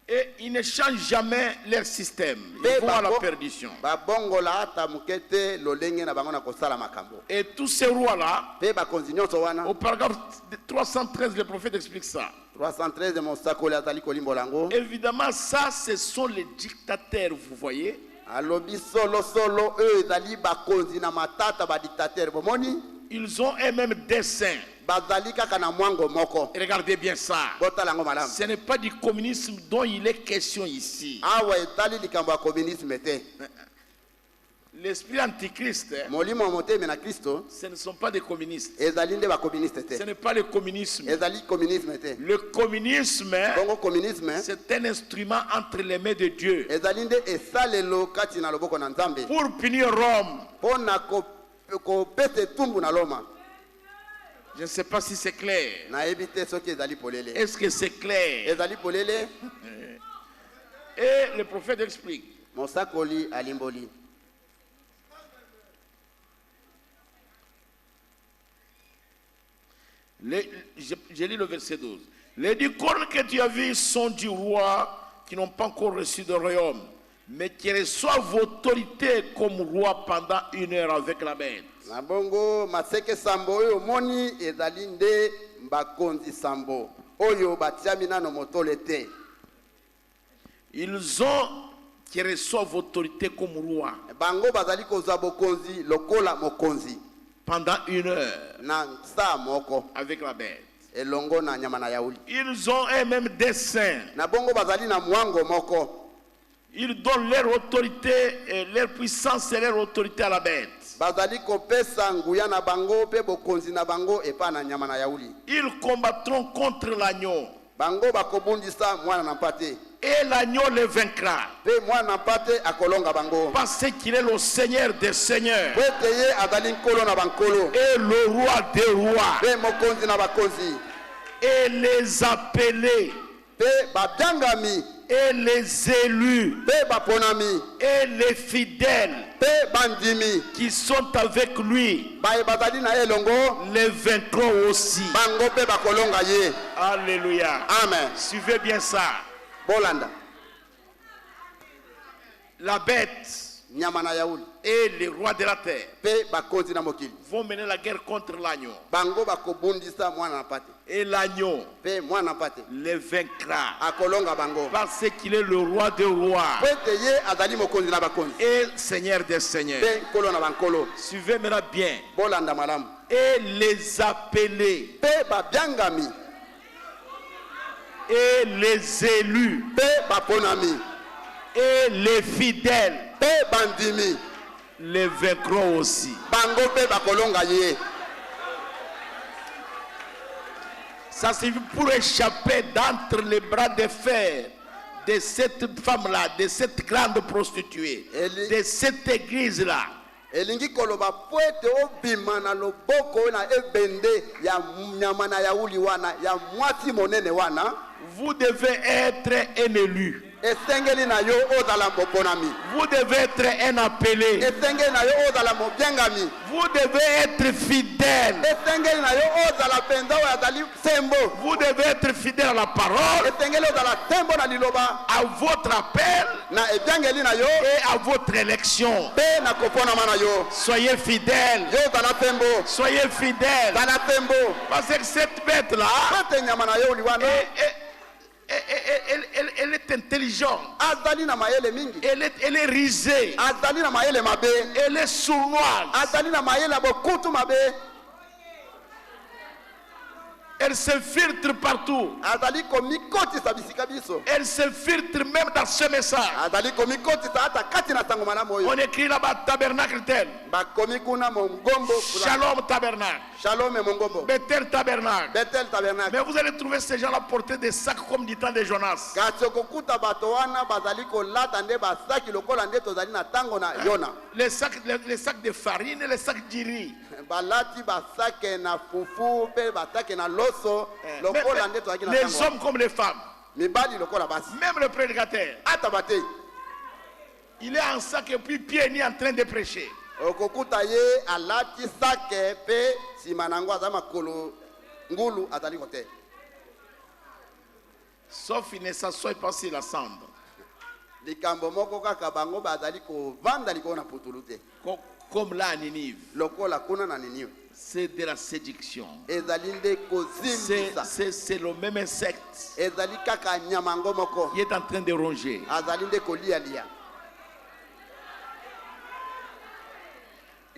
Et ils ne changent jamais leur système. Ils vont à la perdition. Et tous ces rois-là, au paragraphe 313, le prophète explique ça. 313 Évidemment, ça, ce sont les dictateurs, vous voyez. Ils ont eux-mêmes des saints. Regardez bien ça. Ce n'est pas du communisme dont il est question ici. L'esprit antichrist, ce ne sont pas des communistes. Ce n'est pas le communisme. Le communisme, c'est un instrument entre les mains de Dieu pour punir Rome. Je ne sais pas si c'est clair. Est-ce que c'est clair? Et le prophète explique. J'ai lu le verset 12. Les 10 cornes que tu as vues sont du roi qui n'ont pas encore reçu de royaume, mais qui reçoivent autorité comme roi pendant 1 heure avec la bête. Nabongo maseke sambo oyo moni ezali nde bakonzi sambo oyo batiami nano motole te. Ils ont qui reçoivent autorité comme roi. Bango bazali kozwa bokonzi lokola mokonzi pendant 1 heure na sa moko avec la bête. Elongo na nyama na yauli. Ils ont eux-mêmes des saints. Na bongo bazali na mwango moko. Ils donnent leur autorité et leur puissance et leur autorité à la bête. Ils combattront contre l'agneau. Et l'agneau les vaincra. Parce qu'il est le Seigneur des seigneurs. Et le roi des rois. Et les appelés. et les élus mpe baponami et les fidèles mpe bandimi qui sont avec lui baye bazali na ye elongo les vaincront aussi. bango mpe bakolonga ye. Alléluia. Amen. Suivez bien ça. Bolanda La bête nyama na yauli et les rois de la terre mpe bakonzi na mokili vont mener la guerre contre l'agneau. bango bakobundisa mwana na pate Et l'agneau mpe mwana na pate les vaincra akolonga bango parce qu'il est le roi des rois po ete ye azali mokonzi na bakonzi et seigneur des seigneurs. mpe nkolo na bankolo. Suivez maintenant bien. Bolanda malamu Et les appelés mpe babyangami et les élus mpe baponami et les fidèles mpe bandimi les vaincront aussi. bango mpe bakolonga ye. Ça suffit pour échapper d'entre les bras de fer de cette femme-là, de cette grande prostituée, de cette église-là. elingi koloba po ete obima na loboko na ebende ya nyama na yauli wana ya mwasi monene wana. Vous devez être un élu. Esengeli na yo ozala moponami. Vous devez être un appelé. Esengeli na yo ozala mobyangami. Vous devez être fidèle. Esengeli na yo ozala penza oyo azali sembo. Vous devez être fidèle à la parole, Esengeli ozala sembo na liloba. à votre appel Na ebyangeli na yo et à votre élection. pe na koponama na yo. Soyez fidèles. Yo ozala sembo. Soyez fidèles. Zala sembo. Parce que cette bête-là, Pete nyama na yo liwana. elle est intelligente. Azali na mayele mingi. Elle est risée. Azali na mayele mabe. Elle est sournoise. Azali na mayele bokutu mabe. Elle se filtre partout. Azali komikotisa bisika biso. Elle se filtre même dans ce message. Azali komikotisa hata kati na sango malamu oyo. On écrit là-bas tabernacle tel. Bakomi kuna mongombo. Shalom tabernacle. Shalom et mongombo. Bethel tabernacle. Bethel tabernacle. Mais vous allez trouver ces gens-là porter des sacs comme du temps de Jonas. Kasi okokuta bato wana bazali kolata nde basaki lokola nde tozali na tango na Yona. Les sacs de farine et les sacs d'iri. Balati basake na fufu pe basake na loso lokola nde tozali na tango. Les hommes comme les femmes. Mibali lokola basi. Même le prédicateur. Ata batei. Il est en sac et puis pieds nus en train de prêcher. Okokuta ye alati sake pe sima nango aza makolo ngulu azali kote. Sauf il ne s'assoit pas sur la cendre. Likambo moko kaka bango bazali kovanda likolo na putulu te. Comme là à Ninive. Lokola kuna na Ninive. C'est de la séduction. Ezali nde kozimbisa. C'est le même insecte Ezali kaka nyamango moko. qui est en train de ronger. Azali nde kolia lia.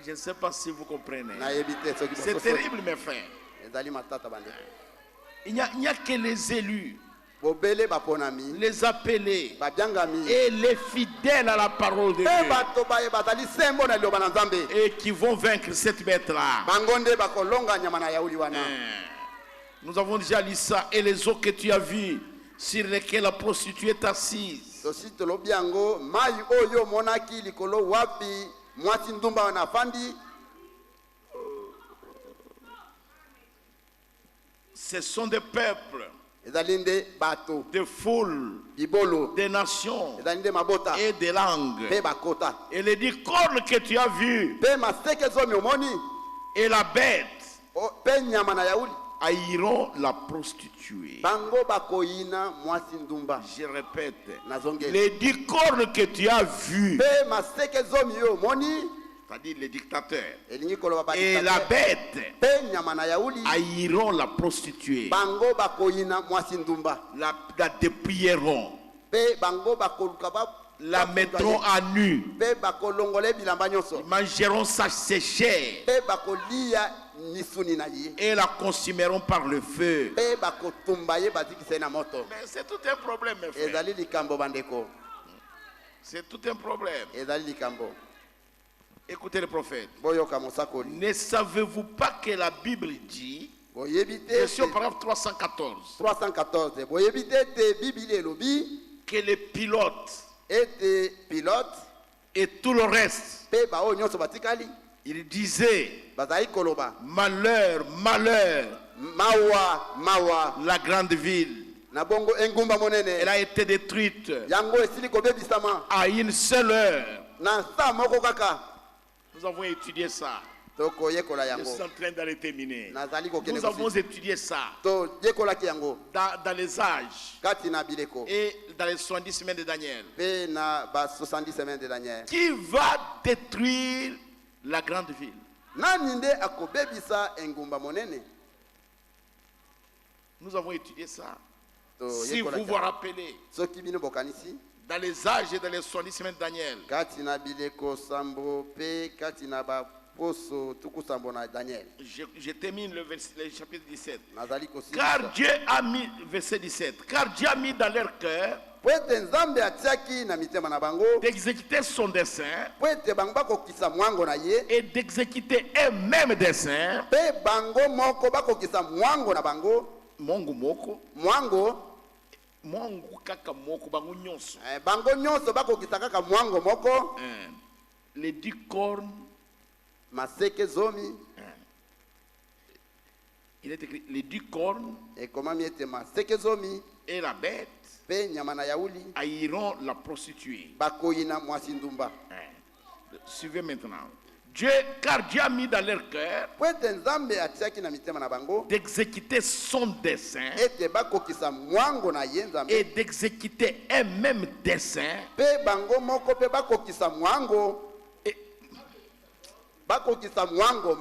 Je ne sais pas si vous comprenez. Na yebite soki C'est terrible, mes frères. Ezali matata bande. Il n'y a que les élus, Bobele baponami. les appelés Babyangami. et les fidèles à la parole de E Dieu bato baye bazali sembo na liloba na Nzambe. et qui vont vaincre cette bête-là. Bango nde bakolonga nyama na yauli wana. Nous avons déjà lu ça. Et les eaux que tu as vues, sur lesquelles la prostituée est assise, Tosi tolobi yango mai oyo monaki likolo wapi mwasi ndumba na fandi. ce sont des peuples, Ezali nde bato. des foules, Bibolo. des nations Ezali nde mabota. et des langues. Pe bakota. Et les 10 cornes que tu as vues Pe maseke zomi omoni. et la bête Pe nyama na yauli. haïront la prostituée. Bango bakoyina mwasi ndumba. Je répète, Nazongeli. les 10 cornes que tu as vues, Pe maseke zomi yo omoni. c'est-à-dire les dictateurs, Elingi koloba ba et la dictateur. bête Pe nyama na yauli. haïront la prostituée, Bango bakoyina mwasi ndumba. la dépouilleront, Pe bango bakoluka ba la mettront à nu, pe bakolongole bilamba nyonso. mangeront sa chair Pe bakolia misuni na ye. et la consumeront par le feu. Pe bakotumba ye bazikise na moto. Mais c'est tout un problème, mes frères. Ezali likambo bandeko. C'est tout un problème. Ezali likambo. Écoutez le prophète. Boyoka mosakoli. Ne savez-vous pas que la Bible dit, Boyebi te version paragraphe 314, 314. Boyebi te Bible elobi que les pilotes ete pilote et tout le reste, pe ba oyo nyonso batikali il disait, bazali koloba malheur, malheur, mawa mawa la grande ville, na bongo engumba monene Elle a été détruite yango esili kobebisama à une seule heure. na saa moko kaka. Nous avons étudié ça. Tokoyekola Je yango suis en train d'aller terminer. nazali kokende Nous avons kosi étudié ça toyekolaki yango dans les âges kati na bileko et dans les 70 semaines de Daniel. pe na ba 70 semaines de Daniel. Qui va détruire la grande ville? Nani nde akobebisa engumba monene? Nous avons étudié ça. Si Toyekolaki vous vous rappelez, soki bino bokanisi dans les âges et dans les 70 semaines de Daniel, kati na bileko sambo pe kati na ba poso tuku sambo na Daniel. je termine le chapitre 17. Nazali kosi Car Dieu a mis, verset 17, car Dieu a mis dans leur cœur po ete nzambe atiaki na mitema na bango d'exécuter son dessein po ete bango bakokisa mwango na ye et d'exécuter eux-mêmes dessein. pe bango moko bakokisa mwango na bango Mongo moko, mwango mongo kaka moko bango nyonso. bango nyonso bakokisa kaka mwango moko Les 10 cornes, maseke zomi il est écrit les 10 cornes ekomami ete maseke zomi et la bête pe nyama na yauli haïront la prostituée. bakoyina mwasi ndumba. Suivez maintenant. Dieu, car Dieu a mis dans leur cœur Po ete nzambe atiaki na mitema na bango d'exécuter son dessein ete bakokisa mwango na ye nzambe et d'exécuter eux-mêmes dessein pe bango moko pe bakokisa mwango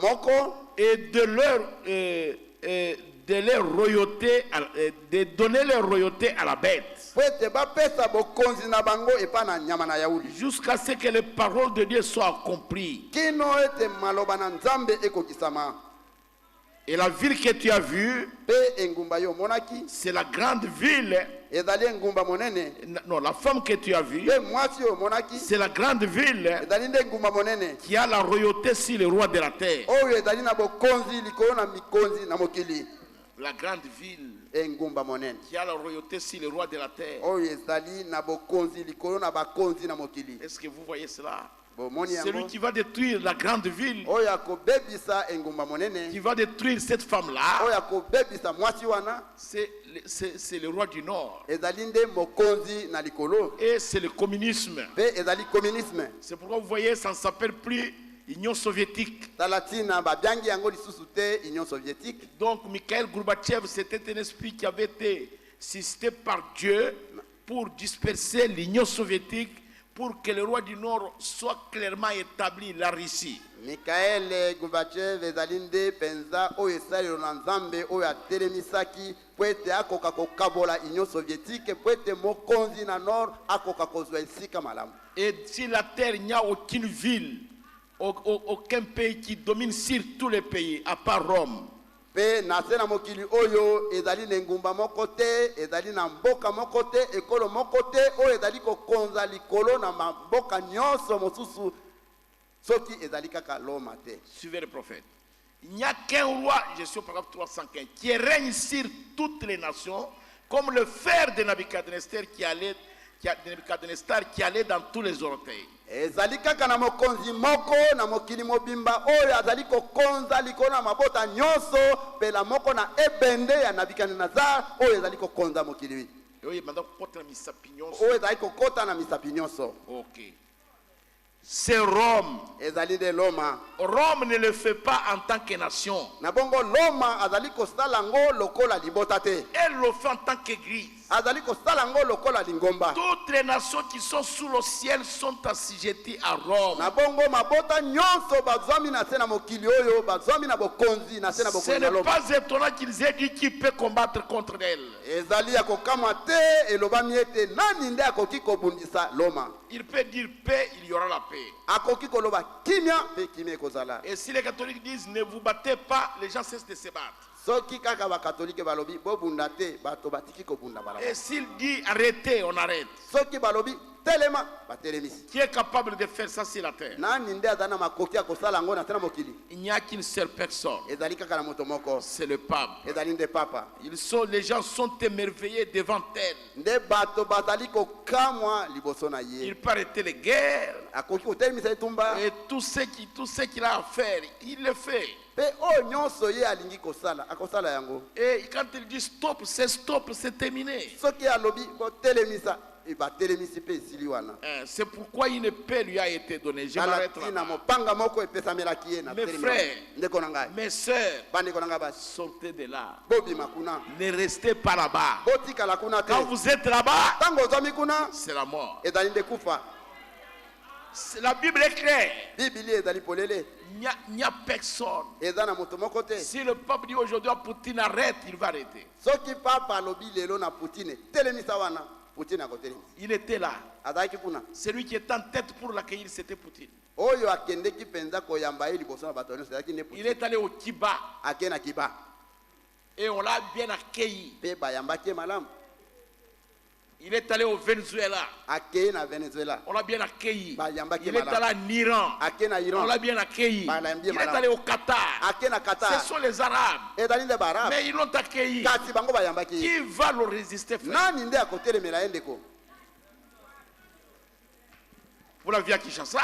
moko et de leur royauté, de donner leur royauté à la bête. po ete bapesa bokonzi na bango epa na nyama na yauli Jusqu'à ce que les paroles de Dieu soient accomplies. kino ete maloba na nzambe ekokisama. Et la ville que tu as vue, Pe engumba yo monaki c'est la grande ville. ezali engumba monene. Non, la femme que tu as vue, Pe mwasi yo monaki c'est la grande ville ezali nde engumba monene qui a la royauté sur les rois de la terre. oyo ezali na bokonzi likolo na mikonzi na mokili. La grande ville Engumba monene qui a la royauté sur les rois de la terre. oyo ezali na bokonzi likolo na bakonzi na mokili. Est-ce que vous voyez cela? Bomoni Celui yango qui va détruire la grande ville, oyo akobebisa engumba qui monene va détruire cette femme-là, oyo akobebisa mwasi wana c'est le roi du Nord. ezali nde mokonzi na likolo Et c'est le communisme. pe ezali communisme. C'est pourquoi vous voyez, ça ne s'appelle plus Union soviétique. Talatina babyangi yango lisusu te Union soviétique. Donc Mikhail Gorbatchev, c'était un esprit qui avait été suscité par Dieu pour disperser l'Union soviétique, pour que le roi du Nord soit clairement établi, la Russie. Mikhail Gorbatchev ezali nde penza oyo esalelo na nzambe oyo atelemisaki po ete akoka kokabola Union soviétique po ete mokonzi na nord akoka kozwa esika malamu. Et sur la terre, il n'y a aucune ville, aucun pays qui domine sur tous les pays, à part Rome. Pe na se na mokili oyo ezali na engumba moko te, ezali na mboka moko te, ekolo moko te oyo ezali kokonza likolo na mboka nyonso mosusu soki ezali kaka Roma te. Suivez le prophète. Il n'y a qu'un roi, je suis au paragraphe 315, qui règne sur toutes les nations, comme le fer de Nabucodonosor qui allait dans tous les orteils. Ezali kaka na mokonzi moko na mokili mobimba oyo azali kokonza likolo na mabota nyonso pela moko na ebende ya Nabukadnezar oyo ezali kokonza mokili. Oui, maintenant, porte la misapi nyonso. Oyo ezali kokota na misapi nyonso. Ok. C'est Rome. Ezali de Roma. Rome ne le fait pas en tant que nation. Na bongo Roma azali kosala ngo lokola libota te. Elle le fait en tant qu'église. Azali kosala ngo lokola lingomba. Toutes les nations qui sont sous le ciel sont assujetties à Rome. Na bongo mabota nyonso bazwami na se na mokili oyo bazwami na bokonzi na se na Ce bokonzi na n'est Roma. pas étonnant qu'ils aient dit qui peut combattre contre elle. Ezali ya kokamwa te elobami ete nani nde akoki kobundisa Roma. Il peut dire paix, il y aura la paix. Akoki koloba kimia pe kimia ekozala. Et si les catholiques disent ne vous battez pas, les gens cessent de se battre. Soki kaka bakatolike balobi bobunda te bato batiki kobunda Et balaba. s'il dit arrêtez, on arrête. Soki balobi telema batelemisi. Qui est capable de faire ça sur la terre? Nani nde azana makoki akosala ngo na tena mokili. Il n'y a qu'une seule personne. Ezali kaka na moto moko. C'est le pape. Ezali nde papa. Les gens sont émerveillés devant elle. Nde bato bazali kokamwa liboso na ye. Il peut arrêter les guerres. Akoki kotelemisa etumba. Et tout ce qu'il a à faire, il le fait. Et quand il dit stop, c'est terminé. C'est pourquoi une paix lui a été donnée. Je m'arrête là. Mes frères, mes soeurs, sortez de là. Ne restez pas là-bas. Quand vous êtes là-bas, c'est la mort. La Bible est claire. Il n'y a personne. Si le pape dit aujourd'hui à Poutine arrête, il va arrêter. Il était là. Celui qui est en tête pour l'accueillir, c'était Poutine. Il est allé au Kiba. Et on l'a bien accueilli. Il est allé au Venezuela. On l'a bien accueilli. Il est allé en Iran. On l'a bien accueilli. Il est allé au Qatar. Ce sont les Arabes. Mais ils l'ont accueilli. Qui va le résister, frère? Vous l'avez à Kinshasa.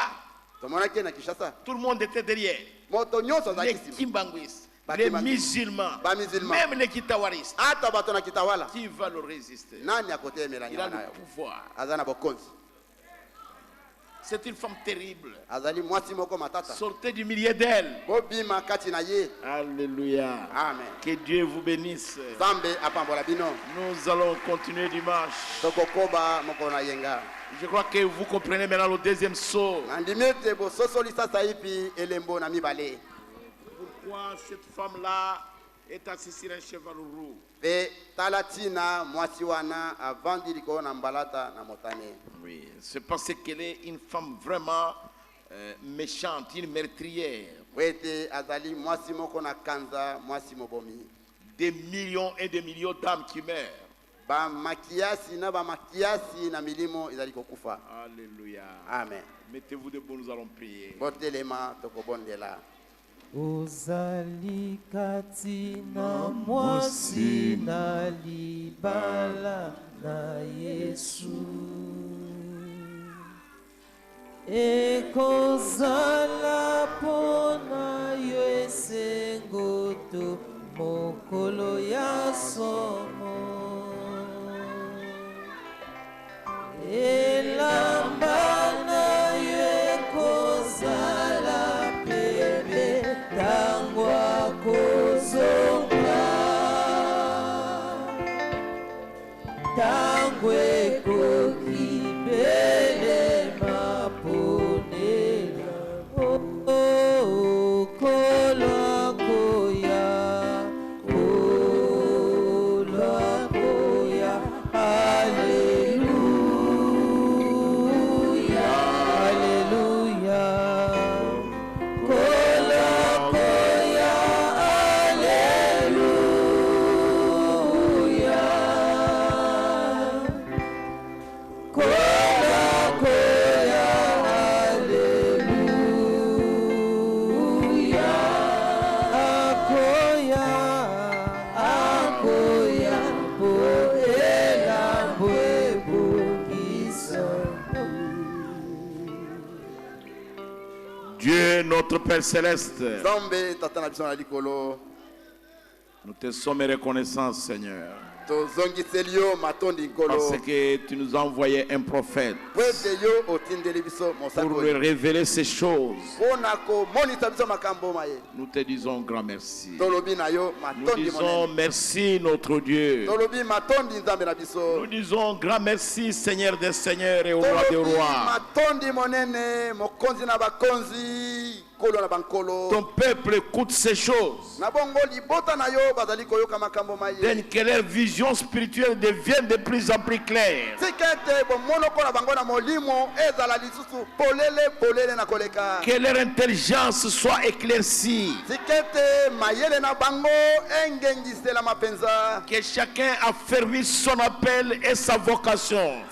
Tout le monde était derrière. Les Kimbanguis, les musulmans, même les Kitawaristes. Qui va le résister? Il a le pouvoir. C'est une femme terrible. Sortez du milieu d'elle. Alléluia. Amen. Que Dieu vous bénisse. Nous allons continuer dimanche. Je crois que vous comprenez maintenant le deuxième saut. Pourquoi cette femme-là est assise sur un cheval roux? Oui, c'est parce qu'elle est une femme vraiment méchante, une meurtrière. Des millions et des millions d'âmes qui meurent. Alléluia. Amen. Mettez-vous debout, nous allons prier. Ozali kati na mwasi na libala na Yesu, ekozala pona yo esengo to mokolo ya somo, elamba na yo ekozala pepe tango akozonga, tango ekoki bele maponela, kolo akoya, kolo akoya, Alléluia, Alléluia. Dieu, notre Père Céleste, nous te sommes reconnaissants, Seigneur, parce que tu nous as envoyé un prophète pour nous révéler ces choses. Nous te disons grand merci. Nous disons merci, notre Dieu. Nous disons grand merci, Seigneur des Seigneurs et au Roi des Rois. Ton peuple écoute ces choses. Que leur vision spirituelle devienne de plus en plus claire. Que leur intelligence soit éclaircie. Que chacun affermisse son appel et sa vocation.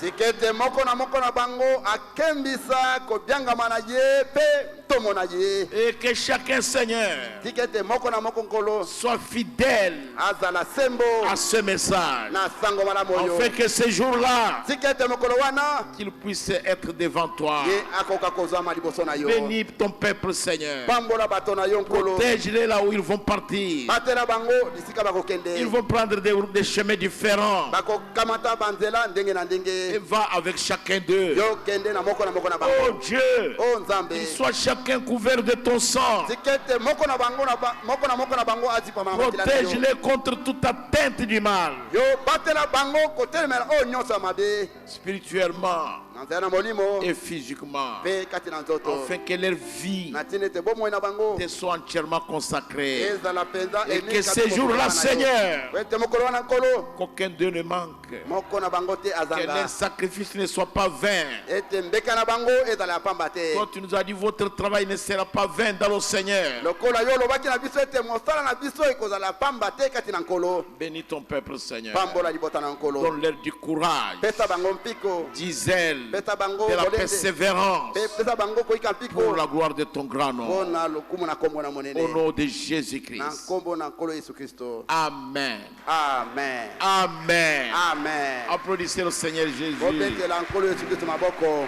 tomona ye Et que chacun, Seigneur, tika ete moko na moko nkolo soit fidèle azala sembo à ce message. na sango malamu oyo Afin que ce jour-là, tika ete mokolo wana qu'il puisse être devant toi. ye akoka kozwama liboso na yo Bénis ton peuple, Seigneur. pambola bato na yo nkolo Protège-les là où ils vont partir. batela bango bisika bakokende Ils vont prendre des chemins différents. bakokamata banzela ndenge na Et ndenge va avec chacun d'eux. yo kende na moko Oh bango Dieu, o nzambe qu'ils soient chacun couvert de ton sang. tika ete moko na moko na bango azipama na makila na yo Protège-les contre toute atteinte du mal. yo batela bango kotelemela oyo nyonso ya mabe Spirituellement na nzela na molimo et physiquement. mpe kati na nzoto Afin que leur vie na ntina ete bomoi na bango te soit entièrement consacrée. ezala mpenza Et que ce jour-là, Seigneur, ete mokolo wana nkolo qu'aucun d'eux ne manque. moko na bango te Que azanga leur sacrifice ne soit pas vain. ete mbeka na bango ezala ya pamba te Toi, tu nous as dit votre travail ne sera pas vain dans le Seigneur. lokola yo olobaki na biso ete mosala na biso ekozala ya pamba te kati na nkolo Bénis ton peuple, Seigneur. pambola libota na nkolo Donne-leur du courage, pesa bango mpiko du zèle, pesa bango de la bolende persévérance mpe pesa bango koyika mpiko pour la gloire de ton grand nom. mpona lokumu na nkombo na Au monene nom de na Jésus-Christ. nkombo na nkolo yesu kristo Amen. amen Amen. amen Applaudissez le Seigneur Jésus. bobetela nkolo yesu kristo maboko